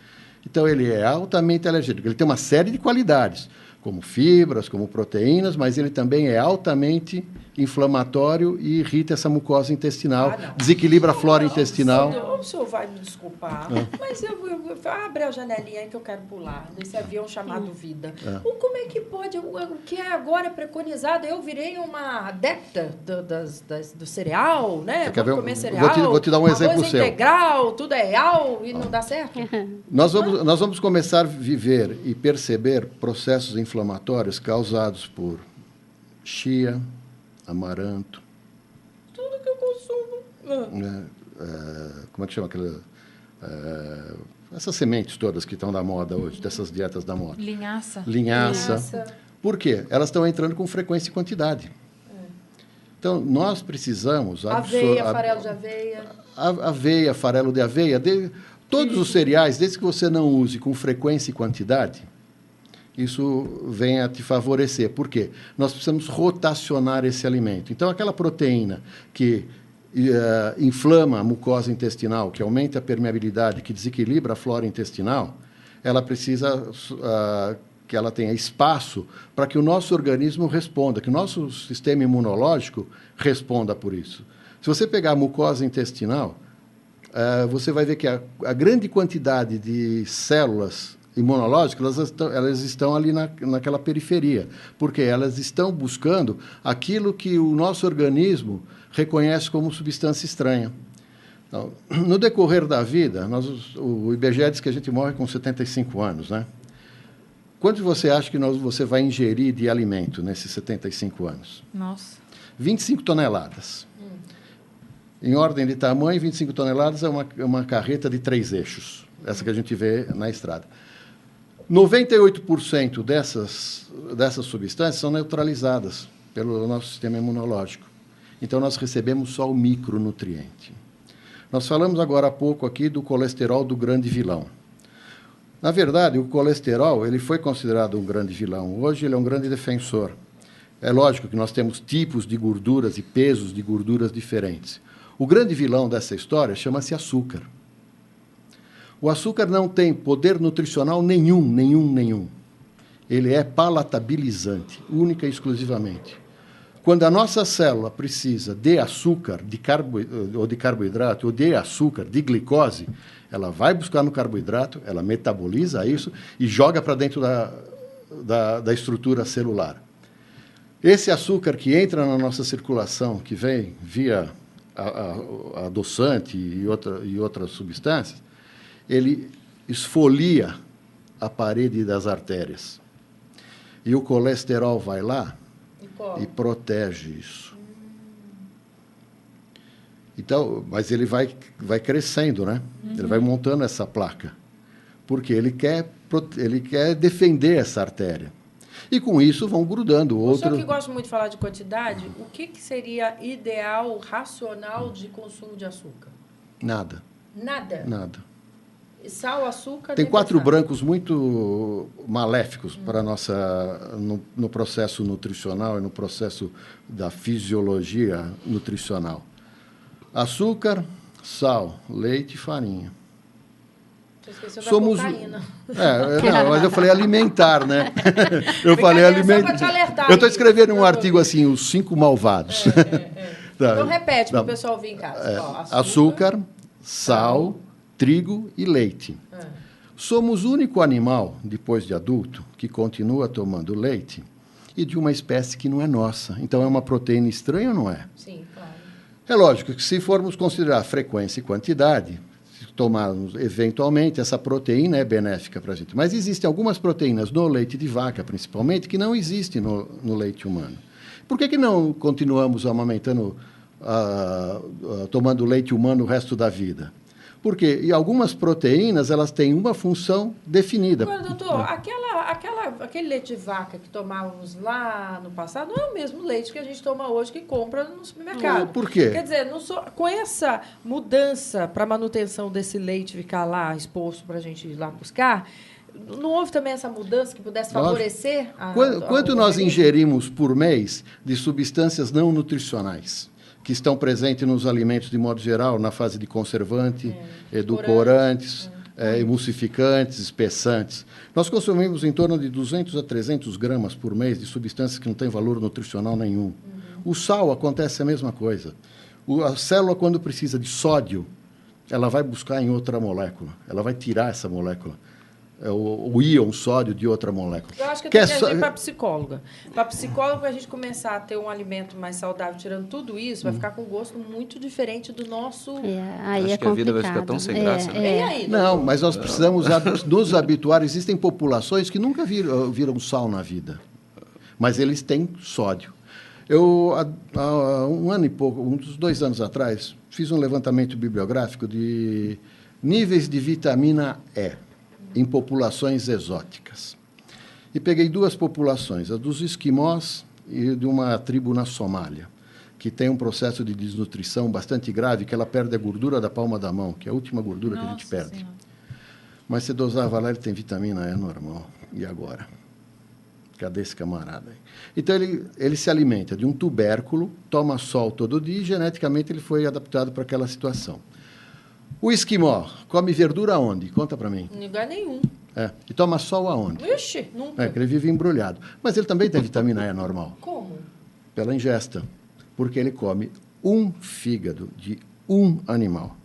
Então, ele é altamente alergênico. Ele tem uma série de qualidades, como fibras, como proteínas, mas ele também é altamente inflamatório e irrita essa mucosa intestinal, desequilibra a flora intestinal. O senhor vai me desculpar, mas eu abre a janelinha aí que eu quero pular, nesse avião chamado vida. Como é que pode, o que é agora preconizado? Eu virei uma adepta do cereal, né? Vou comer cereal, vou te dar um exemplo seu. Integral, tudo é real e não dá certo? Nós vamos começar a viver e perceber processos inflamatórios causados por chia, amaranto. Tudo que eu consumo. Como é que chama aquela... essas sementes todas que estão na moda hoje, dessas dietas da moda. Linhaça. Por quê? Elas estão entrando com frequência e quantidade. Então, nós precisamos... Aveia, farelo de aveia. Aveia, farelo de aveia. Todos os cereais, desde que você não use com frequência e quantidade, isso vem a te favorecer. Por quê? Nós precisamos rotacionar esse alimento. Então, aquela proteína que inflama a mucosa intestinal, que aumenta a permeabilidade, que desequilibra a flora intestinal, ela precisa que ela tenha espaço para que o nosso organismo responda, que o nosso sistema imunológico responda por isso. Se você pegar a mucosa intestinal, você vai ver que a grande quantidade de células imunológicas, elas estão ali naquela periferia, porque elas estão buscando aquilo que o nosso organismo reconhece como substância estranha. Então, no decorrer da vida, o IBGE diz que a gente morre com 75 anos, né? Quanto você acha que você vai ingerir de alimento nesses 75 anos? Nossa. 25 toneladas. Em ordem de tamanho, 25 toneladas é uma carreta de 3 eixos, essa que a gente vê na estrada. 98% dessas substâncias são neutralizadas pelo nosso sistema imunológico. Então, nós recebemos só o micronutriente. Nós falamos agora há pouco aqui do colesterol do grande vilão. Na verdade, o colesterol ele foi considerado um grande vilão. Hoje, ele é um grande defensor. É lógico que nós temos tipos de gorduras e pesos de gorduras diferentes. O grande vilão dessa história chama-se açúcar. O açúcar não tem poder nutricional nenhum. Ele é palatabilizante, única e exclusivamente. Quando a nossa célula precisa de açúcar, ou de carboidrato, ou de açúcar, de glicose, ela vai buscar no carboidrato, ela metaboliza isso e joga para dentro da estrutura celular. Esse açúcar que entra na nossa circulação, que vem via adoçante e outras substâncias, ele esfolia a parede das artérias. E o colesterol vai lá E e protege isso. Então, mas ele vai crescendo, né? Ele vai montando essa placa. Porque ele quer defender essa artéria. E com isso vão grudando O outros. senhor que gosta muito de falar de quantidade, o que seria ideal, racional de consumo de açúcar? Nada. Nada? Sal, açúcar... Tem nem 4 pensar. brancos muito maléficos para no processo nutricional e no processo da fisiologia nutricional. Açúcar, sal, leite e farinha. Você esqueceu da cocaína. Não, mas eu falei alimentar, né? Eu Porque falei é só alimentar. pra te alertar Eu estou isso, escrevendo um doutor. artigo assim, os 5 malvados. Tá. Então repete para Tá. o pessoal vir em casa. Ó, Açúcar, sal, trigo e leite. Somos o único animal, depois de adulto, que continua tomando leite e de uma espécie que não é nossa. Então, é uma proteína estranha ou não é? Sim, claro. É lógico que se formos considerar frequência e quantidade, se tomarmos eventualmente, essa proteína é benéfica para a gente. Mas existem algumas proteínas no leite de vaca, principalmente, que não existem no leite humano. Por que não continuamos amamentando, tomando leite humano o resto da vida? Porque algumas proteínas elas têm uma função definida. Agora, doutor, aquele leite de vaca que tomávamos lá no passado não é o mesmo leite que a gente toma hoje, que compra no supermercado. Por quê? Quer dizer, com essa mudança para a manutenção desse leite ficar lá exposto para a gente ir lá buscar, não houve também essa mudança que pudesse favorecer? Quanto nós ingerimos por mês de substâncias não nutricionais? Que estão presentes nos alimentos de modo geral, na fase de conservante, edulcorantes, emulsificantes, espessantes. Nós consumimos em torno de 200 a 300 gramas por mês de substâncias que não têm valor nutricional nenhum. O sal acontece a mesma coisa. A célula, quando precisa de sódio, ela vai buscar em outra molécula. Ela vai tirar essa molécula. O íon sódio de outra molécula. Eu acho que tem que agir para a psicóloga. Para a psicóloga, para a gente começar a ter um alimento mais saudável, tirando tudo isso, vai ficar com um gosto muito diferente do nosso... Aí Acho que a vida vai ficar tão sem graça. E aí, Não, mas nós precisamos nos habituar. Existem populações que nunca viram sal na vida, mas eles têm sódio. Eu, há um ano e pouco, uns 2 anos atrás, fiz um levantamento bibliográfico de níveis de vitamina E em populações exóticas. E peguei 2 populações, a dos esquimós e de uma tribo na Somália, que tem um processo de desnutrição bastante grave, que ela perde a gordura da palma da mão, que é a última gordura que a gente perde. Senhora. Mas você dosava lá, ele tem vitamina E normal. E agora? Cadê esse camarada aí? Então, ele se alimenta de um tubérculo, toma sol todo dia e, geneticamente, ele foi adaptado para aquela situação. O esquimó come verdura aonde? Conta para mim. Em lugar nenhum. E toma sol aonde? Ixi, nunca. Que ele vive embrulhado. Mas ele também tem vitamina E normal. Como? Pela ingesta. Porque ele come um fígado de um animal.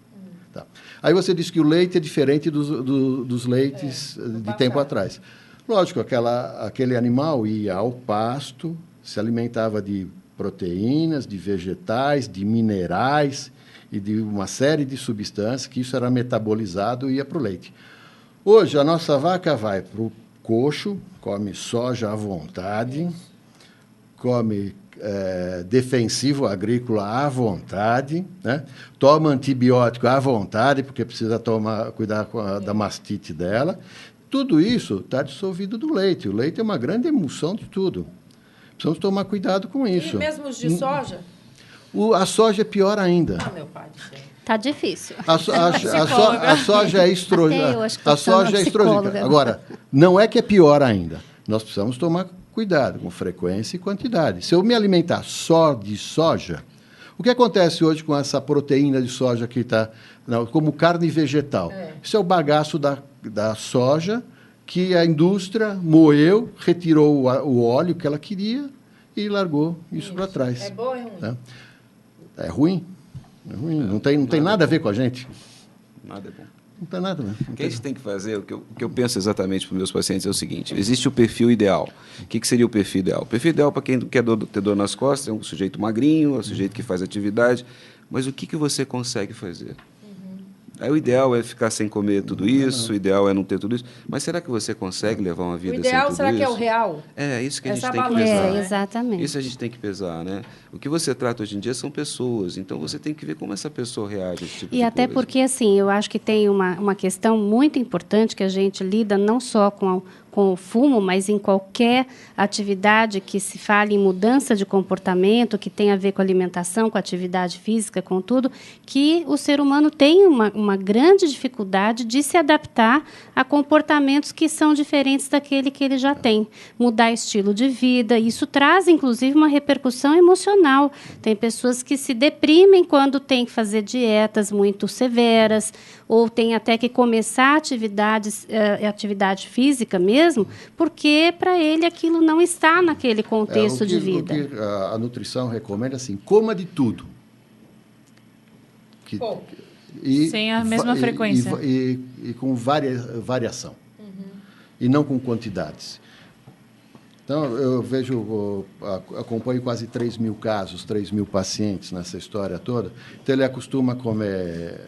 Tá. Aí você diz que o leite é diferente dos leites de tempo atrás. Lógico, aquele animal ia ao pasto, se alimentava de proteínas, de vegetais, de minerais e de uma série de substâncias, que isso era metabolizado e ia para o leite. Hoje, a nossa vaca vai para o coxo, come soja à vontade, come defensivo agrícola à vontade, né? Toma antibiótico à vontade, porque precisa cuidar da mastite dela. Tudo isso está dissolvido no leite. O leite é uma grande emulsão de tudo. Precisamos tomar cuidado com isso. E mesmo os de soja? A soja é pior ainda. Meu pai do céu. Tá difícil. A soja é estrogênica. A soja é estrogênica. Agora, não é que é pior ainda. Nós precisamos tomar cuidado com frequência e quantidade. Se eu me alimentar só de soja, o que acontece hoje com essa proteína de soja que está como carne vegetal? Isso é o bagaço da soja que a indústria moeu, retirou o óleo que ela queria e largou isso para trás. É bom ou é ruim? É ruim. É ruim. Não tem nada a ver com a gente. Nada é bom. Não tem nada, né? O que a gente tem que fazer, o que eu penso exatamente para os meus pacientes é o seguinte: existe o perfil ideal. O que seria o perfil ideal? O perfil ideal para quem quer ter dor nas costas é um sujeito magrinho, é um sujeito que faz atividade, mas o que você consegue fazer? Aí o ideal é ficar sem comer tudo isso, o ideal é não ter tudo isso. Mas será que você consegue levar uma vida sem tudo isso? O ideal, será que é o real? É, isso que a Essa gente tem que balança, pesar. né? Exatamente. Isso a gente tem que pesar, né? O que você trata hoje em dia são pessoas, então você tem que ver como essa pessoa reage a esse tipo de E até coisa. porque, assim, eu acho que tem uma questão muito importante que a gente lida não só com o fumo, mas em qualquer atividade que se fale em mudança de comportamento, que tem a ver com alimentação, com atividade física, com tudo, que o ser humano tem uma grande dificuldade de se adaptar a comportamentos que são diferentes daquele que ele já tem. Mudar estilo de vida, isso traz, inclusive, uma repercussão emocional. Tem pessoas que se deprimem quando têm que fazer dietas muito severas, ou tem até que começar atividade física mesmo, porque para ele aquilo não está naquele contexto de vida. O que a nutrição recomenda, assim, coma de tudo. Sem a mesma frequência. E com variação. E não com quantidades. Então, eu acompanho quase 3 mil casos, 3 mil pacientes nessa história toda. Então, ele acostuma comer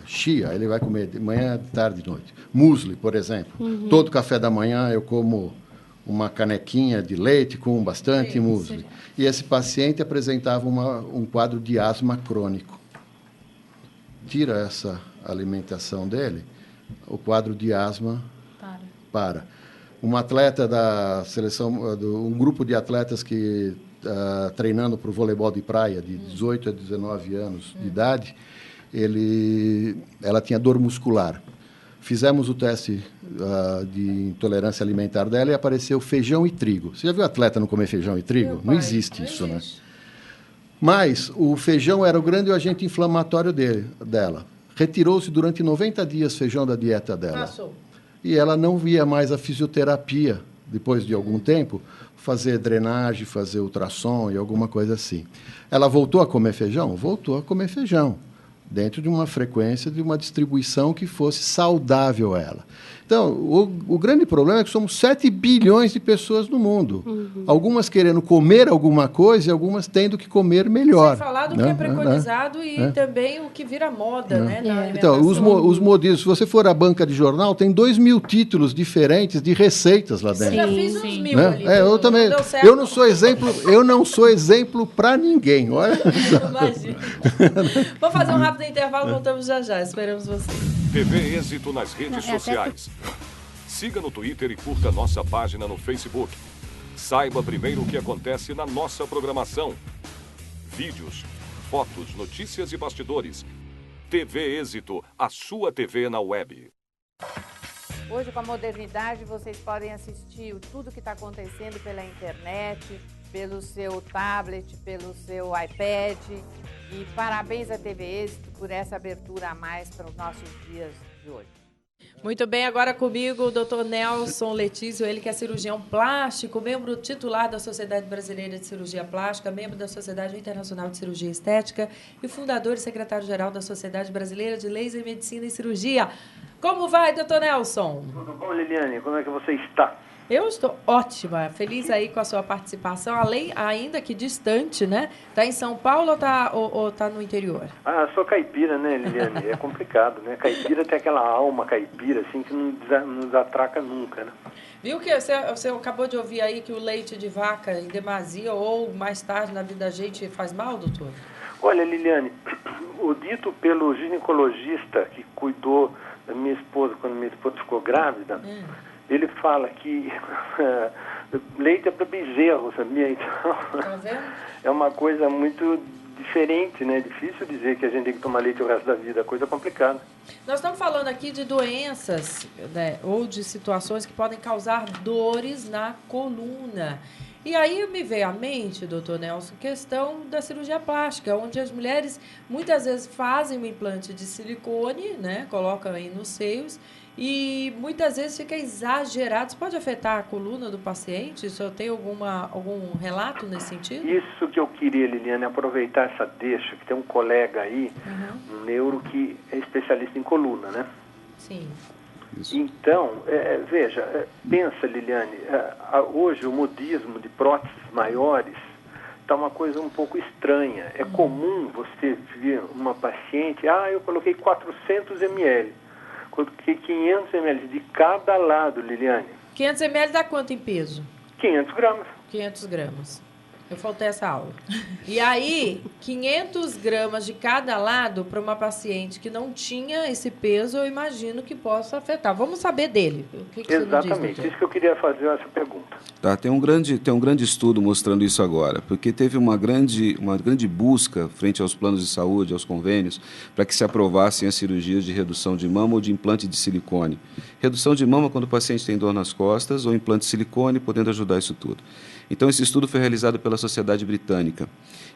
chia, ele vai comer de manhã, de tarde e de noite. Musli, por exemplo. Todo café da manhã eu como uma canequinha de leite com bastante musli. E esse paciente apresentava um quadro de asma crônico. Tira essa alimentação dele, o quadro de asma para. Um atleta da seleção, um grupo de atletas que treinando para o voleibol de praia, de 18 a 19 anos de idade, ela tinha dor muscular. Fizemos o teste de intolerância alimentar dela e apareceu feijão e trigo. Você já viu atleta não comer feijão e trigo? Não existe isso, né? Mas o feijão era o grande agente inflamatório dela. Retirou-se durante 90 dias feijão da dieta dela. Passou. E ela não via mais a fisioterapia, depois de algum tempo, fazer drenagem, fazer ultrassom e alguma coisa assim. Ela voltou a comer feijão? Voltou a comer feijão, dentro de uma frequência, de uma distribuição que fosse saudável a ela. Então, o grande problema é que somos 7 bilhões de pessoas no mundo. Algumas querendo comer alguma coisa e algumas tendo que comer melhor. Sem falar do que é preconizado e também o que vira moda, né? Então, os modismos, se você for à banca de jornal, tem 2 mil títulos diferentes de receitas lá dentro. Você já fiz uns 1000 ali. Eu também. Eu não sou exemplo para ninguém. Olha. Imagina. Vamos fazer um rápido intervalo, voltamos já. Esperamos você. TV Êxito nas redes sociais. Siga no Twitter e curta nossa página no Facebook. Saiba primeiro o que acontece na nossa programação. Vídeos, fotos, notícias e bastidores. TV Êxito, a sua TV na web. Hoje, com a modernidade, vocês podem assistir tudo que está acontecendo pela internet, pelo seu tablet, pelo seu iPad. E parabéns à TV Êxito por essa abertura a mais para os nossos dias de hoje. Muito bem, agora comigo o Dr. Nelson Letício, ele que é cirurgião plástico, membro titular da Sociedade Brasileira de Cirurgia Plástica, membro da Sociedade Internacional de Cirurgia Estética e fundador e secretário-geral da Sociedade Brasileira de Laser, Medicina e Cirurgia. Como vai, Dr. Nelson? Tudo bom, Liliane? Como é que você está? Eu estou ótima, feliz aí com a sua participação, além ainda que distante, né? Está em São Paulo ou tá no interior? Sou caipira, né, Liliane? É complicado, né? Caipira tem aquela alma caipira, assim, que não desatraca nunca, né? Viu que você acabou de ouvir aí que o leite de vaca em demasia ou mais tarde na vida da gente faz mal, doutor? Olha, Liliane, o dito pelo ginecologista que cuidou da minha esposa quando minha esposa ficou grávida, ele fala que leite é para bezerro, sabia? Então, tá vendo? É uma coisa muito diferente, né? É difícil dizer que a gente tem que tomar leite o resto da vida, é coisa complicada. Nós estamos falando aqui de doenças, né, ou de situações que podem causar dores na coluna. E aí me veio à mente, doutor Nelson, questão da cirurgia plástica, onde as mulheres muitas vezes fazem um implante de silicone, né, colocam aí nos seios, e muitas vezes fica exagerado. Isso pode afetar a coluna do paciente? O senhor tem algum relato nesse sentido? Isso que eu queria, Liliane, aproveitar essa deixa, que tem um colega aí, um neuro que é especialista em coluna, né? Sim. Isso. Então, veja, pensa, Liliane, hoje o modismo de próteses maiores está uma coisa um pouco estranha. É comum você ver uma paciente, eu coloquei 400 ml, coloquei 500 ml de cada lado, Liliane. 500 ml dá quanto em peso? 500 gramas. 500 gramas. Eu faltei essa aula. E aí, 500 gramas de cada lado para uma paciente que não tinha esse peso, eu imagino que possa afetar. Vamos saber dele. O que você Exatamente, diz, isso que eu queria fazer essa pergunta. Tá, tem um grande estudo mostrando isso agora, porque teve uma grande busca frente aos planos de saúde, aos convênios, para que se aprovassem as cirurgias de redução de mama ou de implante de silicone. Redução de mama quando o paciente tem dor nas costas ou implante de silicone, podendo ajudar isso tudo. Então, esse estudo foi realizado pela Sociedade Britânica.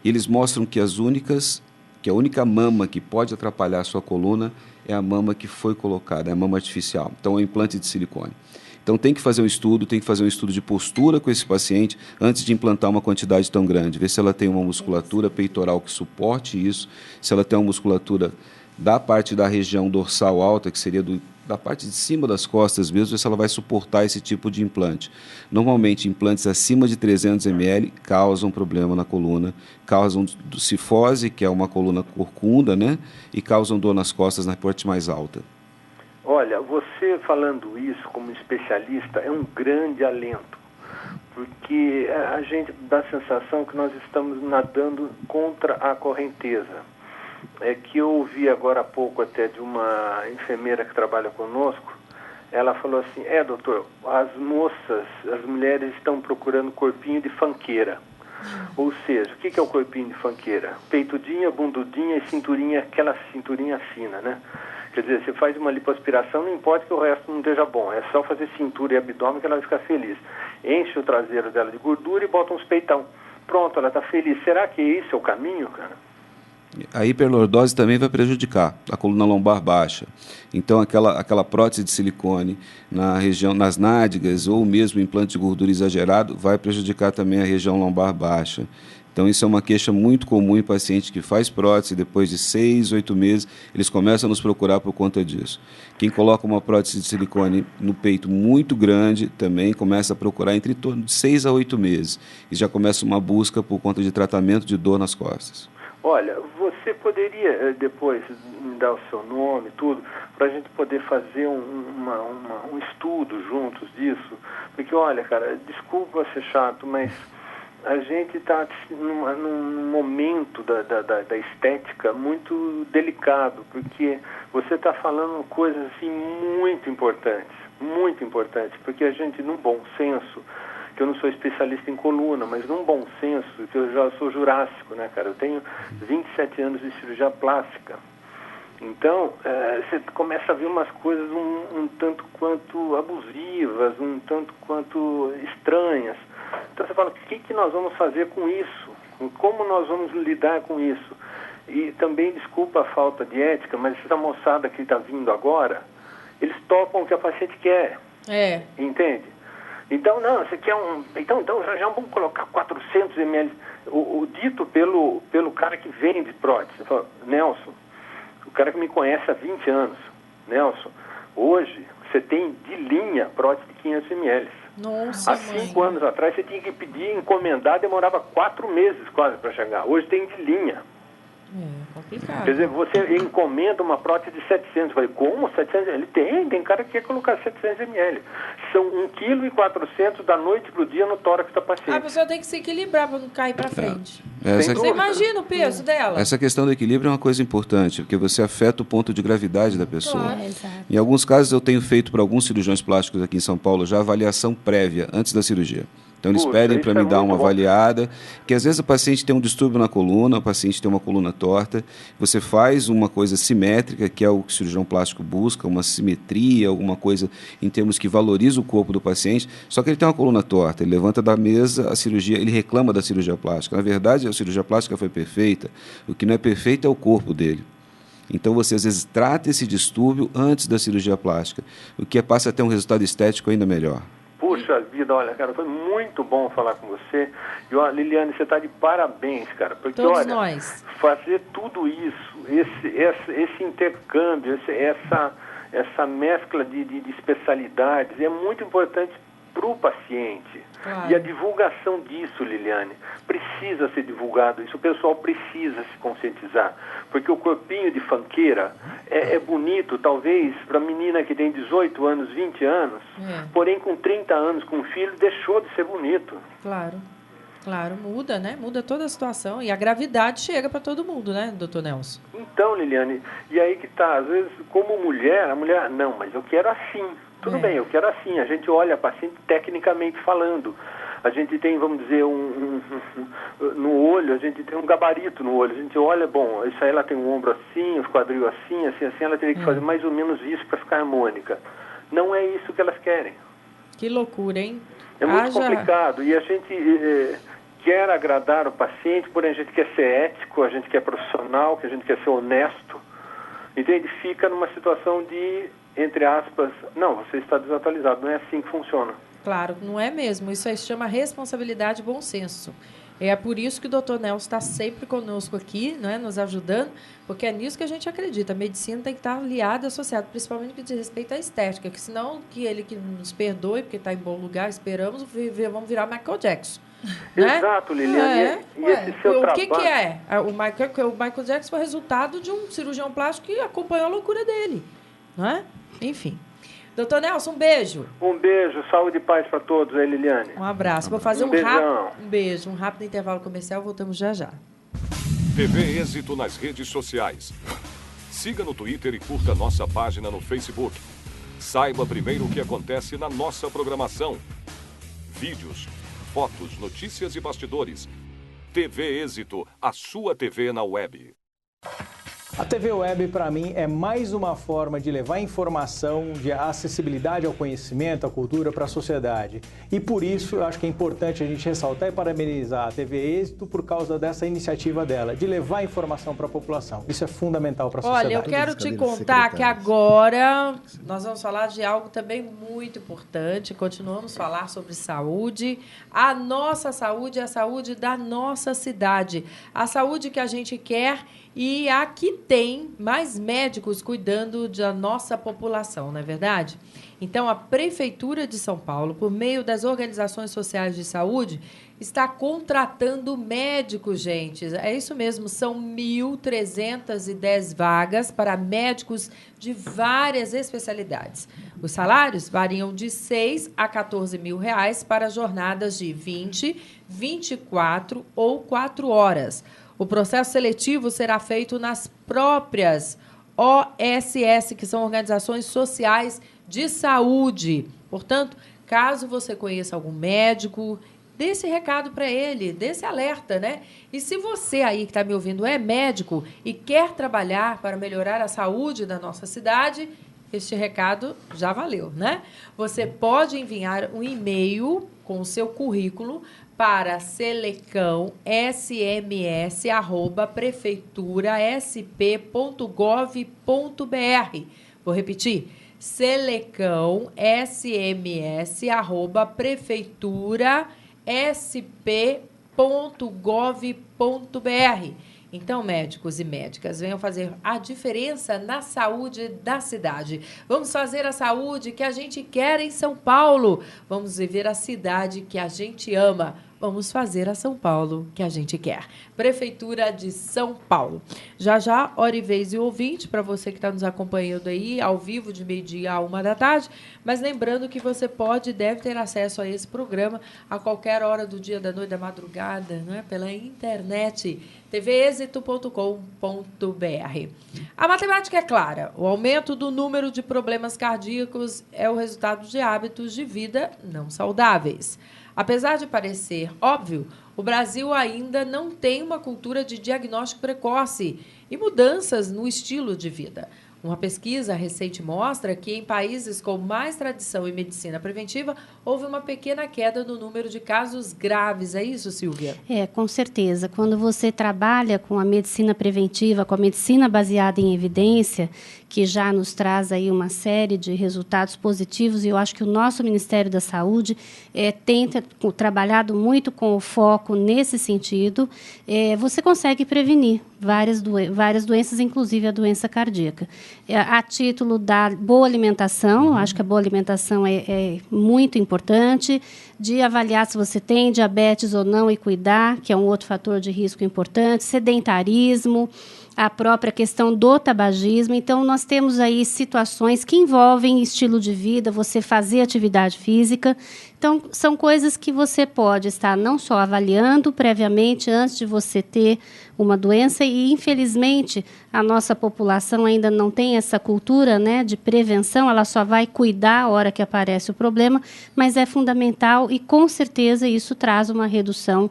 E eles mostram que a única mama que pode atrapalhar a sua coluna é a mama que foi colocada, é a mama artificial. Então, é o implante de silicone. Então, tem que fazer um estudo de postura com esse paciente antes de implantar uma quantidade tão grande. Ver se ela tem uma musculatura peitoral que suporte isso, se ela tem uma musculatura da parte da região dorsal alta, que seria da parte de cima das costas mesmo, ver se ela vai suportar esse tipo de implante. Normalmente, implantes acima de 300 ml causam problema na coluna, causam cifose, que é uma coluna corcunda, né? E causam dor nas costas na parte mais alta. Olha, você falando isso como especialista é um grande alento, porque a gente dá a sensação que nós estamos nadando contra a correnteza. É que eu ouvi agora há pouco até de uma enfermeira que trabalha conosco, ela falou assim, doutor, as mulheres estão procurando corpinho de fanqueira. Ou seja, o que é o corpinho de fanqueira? Peitudinha, bundudinha e cinturinha, aquela cinturinha fina, né? Quer dizer, você faz uma lipoaspiração, não importa que o resto não esteja bom, é só fazer cintura e abdômen que ela vai ficar feliz. Enche o traseiro dela de gordura e bota uns peitão. Pronto, ela está feliz. Será que esse é o caminho, cara? A hiperlordose também vai prejudicar a coluna lombar baixa. Então, aquela prótese de silicone na região, nas nádegas ou mesmo implante de gordura exagerado vai prejudicar também a região lombar baixa. Então, isso é uma queixa muito comum em paciente que faz prótese, depois de 6, 8 meses, eles começam a nos procurar por conta disso. Quem coloca uma prótese de silicone no peito muito grande também começa a procurar entre torno de 6 a 8 meses. E já começa uma busca por conta de tratamento de dor nas costas. Olha, você poderia depois me dar o seu nome, tudo, para a gente poder fazer um estudo juntos disso? Porque, olha, cara, desculpa ser chato, mas a gente está num momento da estética muito delicado, porque você está falando coisas assim muito importantes, porque a gente, num bom senso, que eu não sou especialista em coluna, mas num bom senso, que eu já sou jurássico, né, cara? Eu tenho 27 anos de cirurgia plástica. Então, você começa a ver umas coisas um tanto quanto abusivas, um tanto quanto estranhas. Então você fala, o que nós vamos fazer com isso? Como nós vamos lidar com isso? E também, desculpa a falta de ética, mas essa moçada que está vindo agora, eles topam o que a paciente quer. Entende? Então, não, você quer Então já vamos colocar 400 ml. O dito pelo cara que vende prótese. Fala, Nelson, o cara que me conhece há 20 anos. Nelson, hoje você tem de linha prótese de 500 ml. Nossa, há 5 anos atrás você tinha que pedir, encomendar, demorava 4 meses quase para chegar. Hoje tem de linha. É complicado. Quer dizer, você encomenda uma prótese de 700. Eu falei, como 700 ml? Tem cara que quer colocar 700 ml. São 1,4 kg da noite para o dia no tórax da paciente. A pessoa tem que se equilibrar para não cair para frente. Você imagina o peso dela? Essa questão do equilíbrio é uma coisa importante, porque você afeta o ponto de gravidade da pessoa. Claro, exato. Em alguns casos, eu tenho feito para alguns cirurgiões plásticos aqui em São Paulo já avaliação prévia, antes da cirurgia. Então, eles pedem para me dar uma avaliada, que às vezes o paciente tem um distúrbio na coluna, o paciente tem uma coluna torta, você faz uma coisa simétrica, que é o que o cirurgião plástico busca, uma simetria, alguma coisa em termos que valoriza o corpo do paciente, só que ele tem uma coluna torta, ele levanta da mesa a cirurgia, ele reclama da cirurgia plástica. Na verdade, a cirurgia plástica foi perfeita, o que não é perfeito é o corpo dele. Então, você às vezes trata esse distúrbio antes da cirurgia plástica, o que passa a ter um resultado estético ainda melhor. Puxa vida, olha, cara, foi muito bom falar com você. E, ó, Liliane, você está de parabéns, cara. Porque, todos olha, nós. Fazer tudo isso, esse intercâmbio, essa mescla de especialidades é muito importante para para o paciente. Claro. E a divulgação disso, Liliane, precisa ser divulgado. Isso o pessoal precisa se conscientizar. Porque o corpinho de funkeira é bonito, talvez, para a menina que tem 18 anos, 20 anos, porém com 30 anos, com um filho, deixou de ser bonito. Claro. Claro, muda, né? Muda toda a situação. E a gravidade chega para todo mundo, né, doutor Nelson? Então, Liliane, e aí que tá, às vezes, como mulher, a mulher, não, mas eu quero assim. Tudo bem, eu quero assim. A gente olha a paciente tecnicamente falando. A gente tem, vamos dizer, no olho, a gente tem um gabarito no olho. A gente olha, bom, isso aí ela tem um ombro assim, os quadril assim, ela teria que fazer mais ou menos isso para ficar harmônica. Não é isso que elas querem. Que loucura, hein? É muito complicado. E a gente quer agradar o paciente, porém a gente quer ser ético, a gente quer profissional, a gente quer ser honesto. Entende? Fica numa situação de, entre aspas, não, você está desatualizado, não é assim que funciona. Claro, não é mesmo. Isso aí se chama responsabilidade e bom senso. É por isso que o doutor Nelson está sempre conosco aqui, não é, nos ajudando, porque é nisso que a gente acredita. A medicina tem que estar aliada, associada, principalmente no que diz respeito à estética, que senão que ele que nos perdoe, porque está em bom lugar, esperamos, vamos virar Michael Jackson. Né? Exato, Liliane. E esse seu o que trabalho... é? O Michael Jackson foi resultado de um cirurgião plástico que acompanhou a loucura dele. Não é? Enfim. Doutor Nelson, um beijo. Um beijo, saúde e paz para todos aí, Liliane. Um abraço. Vou fazer um beijo, um rápido intervalo comercial, voltamos já já. TV Êxito nas redes sociais. Siga no Twitter e curta nossa página no Facebook. Saiba primeiro o que acontece na nossa programação. Vídeos, fotos, notícias e bastidores. TV Êxito, a sua TV na web. A TV Web, para mim, é mais uma forma de levar informação, de acessibilidade ao conhecimento, à cultura para a sociedade. E por isso, eu acho que é importante a gente ressaltar e parabenizar a TV Êxito por causa dessa iniciativa dela, de levar informação para a população. Isso é fundamental para a sociedade. Olha, eu quero te contar que agora nós vamos falar de algo também muito importante. Continuamos a falar sobre saúde. A nossa saúde é a saúde da nossa cidade. A saúde que a gente quer. E aqui tem mais médicos cuidando da nossa população, não é verdade? Então, a Prefeitura de São Paulo, por meio das organizações sociais de saúde, está contratando médicos, gente. É isso mesmo, são 1.310 vagas para médicos de várias especialidades. Os salários variam de 6 a 14 mil reais para jornadas de 20, 24 ou 4 horas. O processo seletivo será feito nas próprias OSS, que são organizações sociais de saúde. Portanto, caso você conheça algum médico, dê esse recado para ele, dê esse alerta, né? E se você aí que está me ouvindo é médico e quer trabalhar para melhorar a saúde da nossa cidade, este recado já valeu, né? Você pode enviar um e-mail com o seu currículo para selecão.sp.gov.br. Vou repetir, selecão.sp.gov.br. Então, médicos e médicas, venham fazer a diferença na saúde da cidade. Vamos fazer a saúde que a gente quer em São Paulo. Vamos viver a cidade que a gente ama. Vamos fazer a São Paulo que a gente quer. Prefeitura de São Paulo. Já já, hora e vez e ouvinte, para você que está nos acompanhando aí, ao vivo, de meio-dia a 1h. Mas lembrando que você pode e deve ter acesso a esse programa a qualquer hora do dia, da noite, da madrugada, não é? Pela internet, tvexito.com.br. A matemática é clara. O aumento do número de problemas cardíacos é o resultado de hábitos de vida não saudáveis. Apesar de parecer óbvio, o Brasil ainda não tem uma cultura de diagnóstico precoce e mudanças no estilo de vida. Uma pesquisa recente mostra que em países com mais tradição em medicina preventiva, houve uma pequena queda no número de casos graves. É isso, Silvia? É, com certeza. Quando você trabalha com a medicina preventiva, com a medicina baseada em evidência, que já nos traz aí uma série de resultados positivos, e eu acho que o nosso Ministério da Saúde tem trabalhado muito com o foco nesse sentido. Você consegue prevenir várias doenças, inclusive a doença cardíaca. A título da boa alimentação, acho que a boa alimentação é muito importante, de avaliar se você tem diabetes ou não e cuidar, que é um outro fator de risco importante, sedentarismo, a própria questão do tabagismo. Então, nós temos aí situações que envolvem estilo de vida, você fazer atividade física. Então, são coisas que você pode estar não só avaliando previamente antes de você ter uma doença, e, infelizmente, a nossa população ainda não tem essa cultura, né, de prevenção, ela só vai cuidar a hora que aparece o problema, mas é fundamental e, com certeza, isso traz uma redução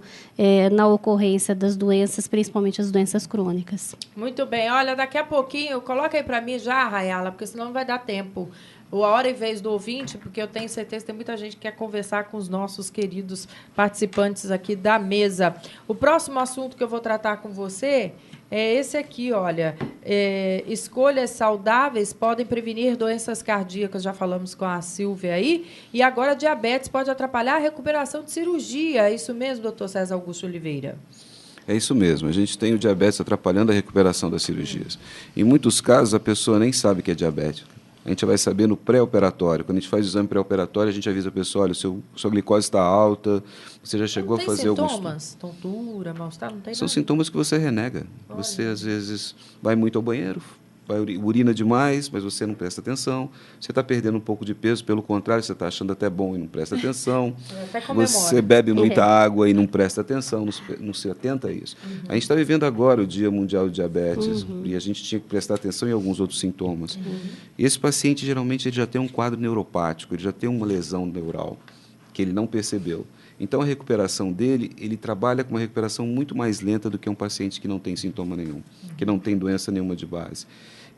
na ocorrência das doenças, principalmente as doenças crônicas. Muito bem. Olha, daqui a pouquinho, coloca aí para mim já, Rayala, porque senão não vai dar tempo. A hora e vez do ouvinte, porque eu tenho certeza que tem muita gente que quer conversar com os nossos queridos participantes aqui da mesa. O próximo assunto que eu vou tratar com você é esse aqui, olha. Escolhas saudáveis podem prevenir doenças cardíacas, já falamos com a Silvia aí. E agora, diabetes pode atrapalhar a recuperação de cirurgia. É isso mesmo, doutor César Augusto Oliveira? É isso mesmo. A gente tem o diabetes atrapalhando a recuperação das cirurgias. Em muitos casos, a pessoa nem sabe que é diabética. A gente vai saber no pré-operatório. Quando a gente faz o exame pré-operatório, a gente avisa a pessoa, olha, sua glicose está alta, você já chegou a fazer alguns... Não tem sintomas? Tontura, mal-estar? Não tem São nada? sintomas que você renega. Olha. Você, às vezes, vai muito ao banheiro, urina demais, mas você não presta atenção. Você está perdendo um pouco de peso, pelo contrário, você está achando até bom e não presta atenção. Até comemora. Você bebe muita água e não presta atenção, não se atenta a isso. A gente está vivendo agora o Dia Mundial de Diabetes, e a gente tinha que prestar atenção em alguns outros sintomas. E esse paciente, geralmente, ele já tem um quadro neuropático, ele já tem uma lesão neural que ele não percebeu. Então, a recuperação dele, ele trabalha com uma recuperação muito mais lenta do que um paciente que não tem sintoma nenhum, que não tem doença nenhuma de base.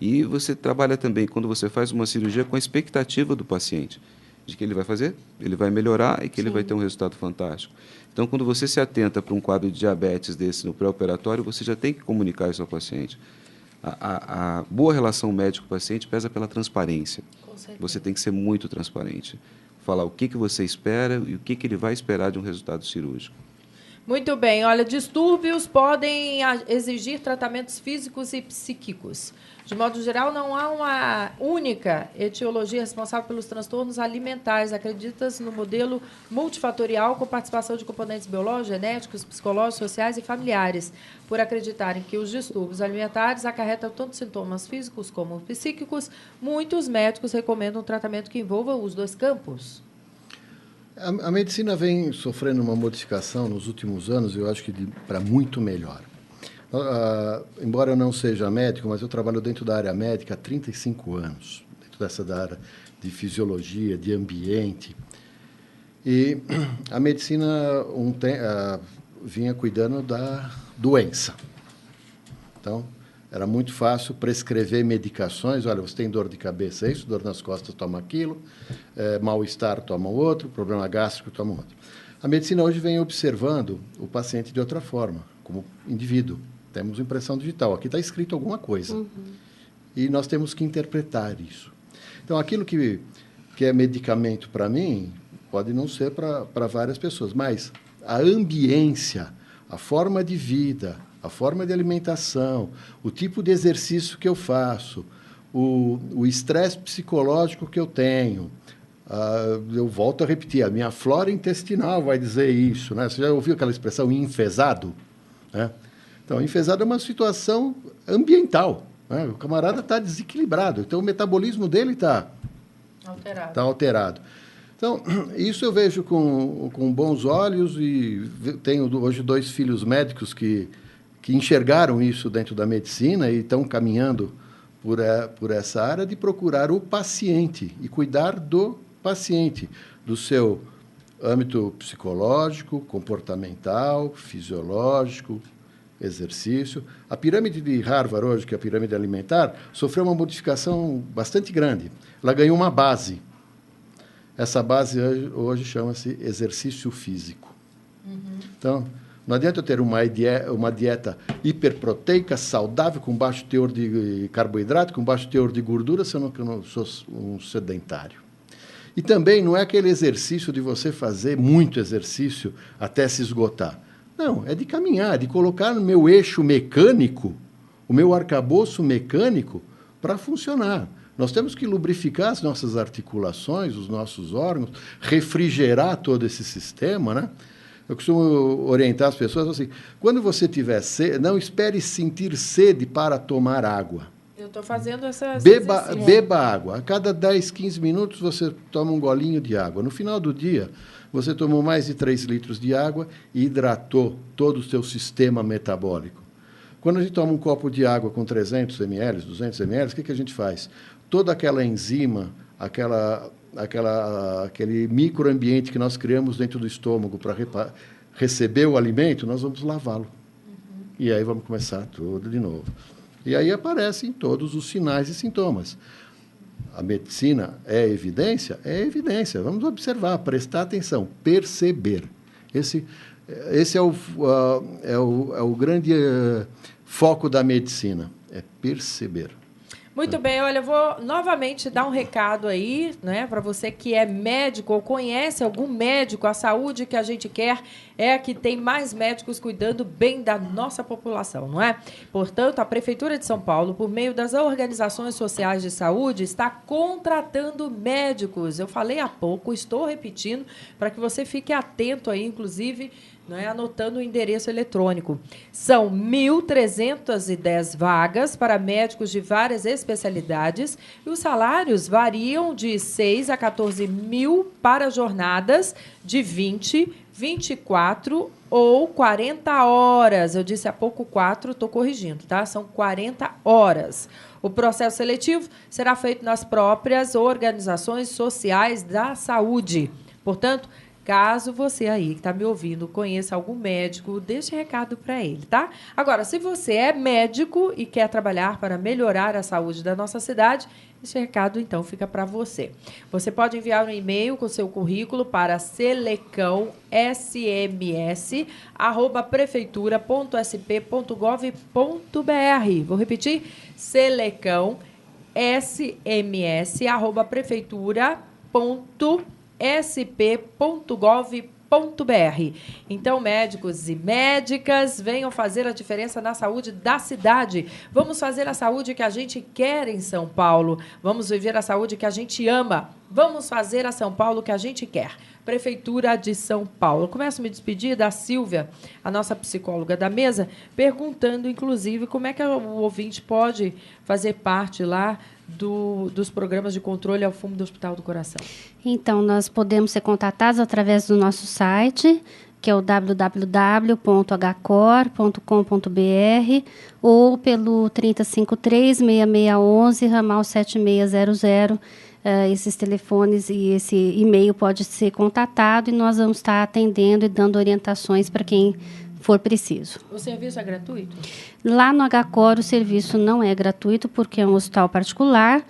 E você trabalha também, quando você faz uma cirurgia, com a expectativa do paciente, de que ele vai fazer, ele vai melhorar e que ele vai ter um resultado fantástico. Então, quando você se atenta para um quadro de diabetes desse no pré-operatório, você já tem que comunicar isso ao paciente. A boa relação médico-paciente pesa pela transparência. Você tem que ser muito transparente. Falar o que você espera e o que ele vai esperar de um resultado cirúrgico. Muito bem. Olha, distúrbios podem exigir tratamentos físicos e psíquicos. De modo geral, não há uma única etiologia responsável pelos transtornos alimentares. Acredita-se no modelo multifatorial com participação de componentes biológicos, genéticos, psicológicos, sociais e familiares, por acreditarem que os distúrbios alimentares acarretam tanto sintomas físicos como psíquicos. Muitos médicos recomendam um tratamento que envolva os dois campos. A medicina vem sofrendo uma modificação nos últimos anos, eu acho que para muito melhor. Embora eu não seja médico, mas eu trabalho dentro da área médica há 35 anos, dentro da área de fisiologia, de ambiente. E a medicina vinha cuidando da doença. Então, era muito fácil prescrever medicações. Olha, você tem dor de cabeça, é isso, dor nas costas, toma aquilo, mal-estar, toma outro, problema gástrico, toma outro. A medicina hoje vem observando o paciente de outra forma, como indivíduo. Temos impressão digital, aqui está escrito alguma coisa. E nós temos que interpretar isso. Então, aquilo que é medicamento para mim, pode não ser para várias pessoas, mas a ambiência, a forma de vida, a forma de alimentação, o tipo de exercício que eu faço, o estresse psicológico que eu tenho. Eu volto a repetir, a minha flora intestinal vai dizer isso, né? Você já ouviu aquela expressão enfesado? Né? Então, enfesado é uma situação ambiental, né? O camarada está desequilibrado, então o metabolismo dele está alterado. Então, isso eu vejo com bons olhos e tenho hoje 2 filhos médicos que enxergaram isso dentro da medicina e estão caminhando por essa área de procurar o paciente e cuidar do paciente, do seu âmbito psicológico, comportamental, fisiológico, exercício. A pirâmide de Harvard hoje, que é a pirâmide alimentar, sofreu uma modificação bastante grande. Ela ganhou uma base. Essa base hoje chama-se exercício físico. Então, Não adianta eu ter uma dieta hiperproteica, saudável, com baixo teor de carboidrato, com baixo teor de gordura, se eu não sou um sedentário. E também não é aquele exercício de você fazer muito exercício até se esgotar. Não, é de caminhar, de colocar no meu eixo mecânico, o meu arcabouço mecânico, para funcionar. Nós temos que lubrificar as nossas articulações, os nossos órgãos, refrigerar todo esse sistema, né? Eu costumo orientar as pessoas assim, quando você tiver sede, não espere sentir sede para tomar água. Eu estou fazendo essa... Beba água. A cada 10, 15 minutos você toma um golinho de água. No final do dia, você tomou mais de 3 litros de água e hidratou todo o seu sistema metabólico. Quando a gente toma um copo de água com 300 ml, 200 ml, o que a gente faz? Toda aquela enzima, aquele microambiente que nós criamos dentro do estômago para receber o alimento, nós vamos lavá-lo. E aí vamos começar tudo de novo. E aí aparecem todos os sinais e sintomas. A medicina é evidência? É evidência. Vamos observar, prestar atenção, perceber. Esse é o grande foco da medicina, é perceber. Muito bem, olha, eu vou novamente dar um recado aí, né, para você que é médico ou conhece algum médico. A saúde que a gente quer é a que tem mais médicos cuidando bem da nossa população, não é? Portanto, a Prefeitura de São Paulo, por meio das organizações sociais de saúde, está contratando médicos. Eu falei há pouco, estou repetindo, para que você fique atento aí, inclusive, não é, anotando o endereço eletrônico. São 1.310 vagas para médicos de várias especialidades e os salários variam de 6 a 14 mil para jornadas de 20, 24 ou 40 horas. Eu disse há pouco 4, estou corrigindo, tá? São 40 horas. O processo seletivo será feito nas próprias organizações sociais da saúde. Portanto, caso você aí que está me ouvindo conheça algum médico, deixe recado para ele, tá? Agora, se você é médico e quer trabalhar para melhorar a saúde da nossa cidade, esse recado, então, fica para você. Você pode enviar um e-mail com seu currículo para selecão.sms@prefeitura.sp.gov.br. Vou repetir, selecão.sms@prefeitura.sp.gov.br. Então, médicos e médicas, venham fazer a diferença na saúde da cidade. Vamos fazer a saúde que a gente quer em São Paulo. Vamos viver a saúde que a gente ama. Vamos fazer a São Paulo que a gente quer. Prefeitura de São Paulo. Eu começo a me despedir da Silvia, a nossa psicóloga da mesa, perguntando, inclusive, como é que o ouvinte pode fazer parte lá dos programas de controle ao fumo do Hospital do Coração. Então, nós podemos ser contatados através do nosso site, que é o www.hcor.com.br, ou pelo 3053-6611, ramal 7600. Esses telefones e esse e-mail pode ser contatado e nós vamos estar atendendo e dando orientações para quem for preciso. O serviço é gratuito? Lá no HCor o serviço não é gratuito porque é um hospital particular,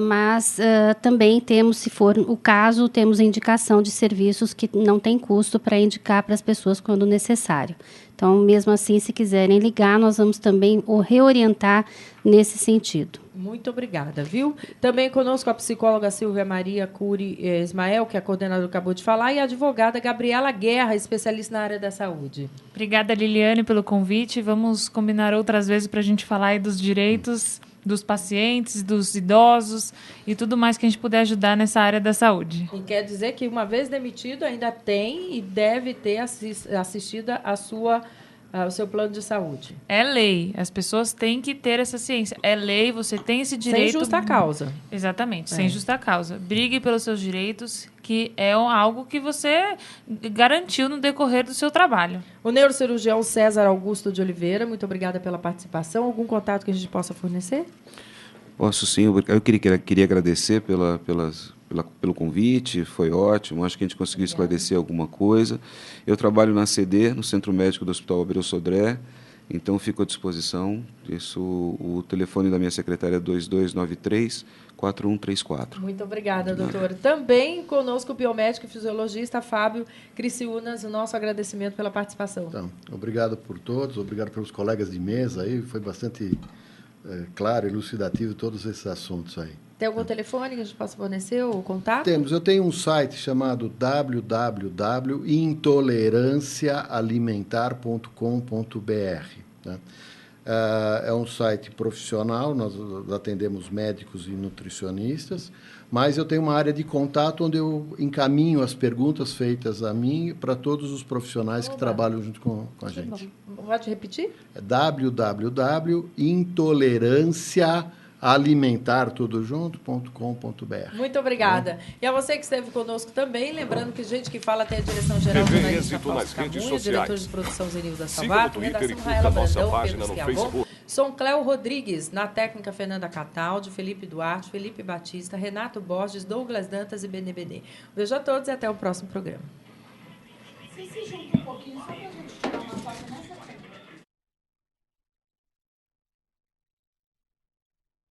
mas também temos, se for o caso, temos indicação de serviços que não tem custo para indicar para as pessoas quando necessário. Então, mesmo assim, se quiserem ligar, nós vamos também reorientar nesse sentido. Muito obrigada, viu? Também conosco a psicóloga Silvia Maria Cury Ismael, que a coordenadora acabou de falar, e a advogada Gabriela Guerra, especialista na área da saúde. Obrigada, Liliane, pelo convite. Vamos combinar outras vezes para a gente falar aí dos direitos dos pacientes, dos idosos e tudo mais que a gente puder ajudar nessa área da saúde. E quer dizer que, uma vez demitido, ainda tem e deve ter assistida o seu plano de saúde. É lei. As pessoas têm que ter essa ciência. É lei, você tem esse direito. Sem justa causa. Exatamente, sem justa causa. Brigue pelos seus direitos, que é algo que você garantiu no decorrer do seu trabalho. O neurocirurgião César Augusto de Oliveira, muito obrigada pela participação. Algum contato que a gente possa fornecer? Posso sim. Eu queria agradecer pelo convite, foi ótimo, acho que a gente conseguiu esclarecer alguma coisa. Eu trabalho na CD, no Centro Médico do Hospital Abreu Sodré, Então, fico à disposição. O telefone da minha secretária é 2293-4134. Muito obrigada, doutor. Também conosco o biomédico e fisiologista Fábio Criciúnas. O nosso agradecimento pela participação. Então, obrigado por todos, obrigado pelos colegas de mesa aí. Foi bastante claro, elucidativo todos esses assuntos aí. Tem algum telefone que a gente possa fornecer ou contato? Temos. Eu tenho um site chamado www.intoleranciaalimentar.com.br. Né? É um site profissional, nós atendemos médicos e nutricionistas, mas eu tenho uma área de contato onde eu encaminho as perguntas feitas a mim para todos os profissionais que trabalham junto com a gente. Pode repetir? É www.intoleranciaalimentar.com.br. Muito obrigada. E a você que esteve conosco também, lembrando que gente que fala tem a direção-geral TV da Êxito nas redes sociais. diretor de produção Zenilda Siga Salvato, no Twitter e redação curta Raela nossa Brandão, página Pedro no Schiavon, Facebook. São Cléo Rodrigues, na técnica Fernanda Cataldi, Felipe Duarte, Felipe Batista, Renato Borges, Douglas Dantas e BNBD. Beijo a todos e até o próximo programa. Você se junta um pouquinho só pra gente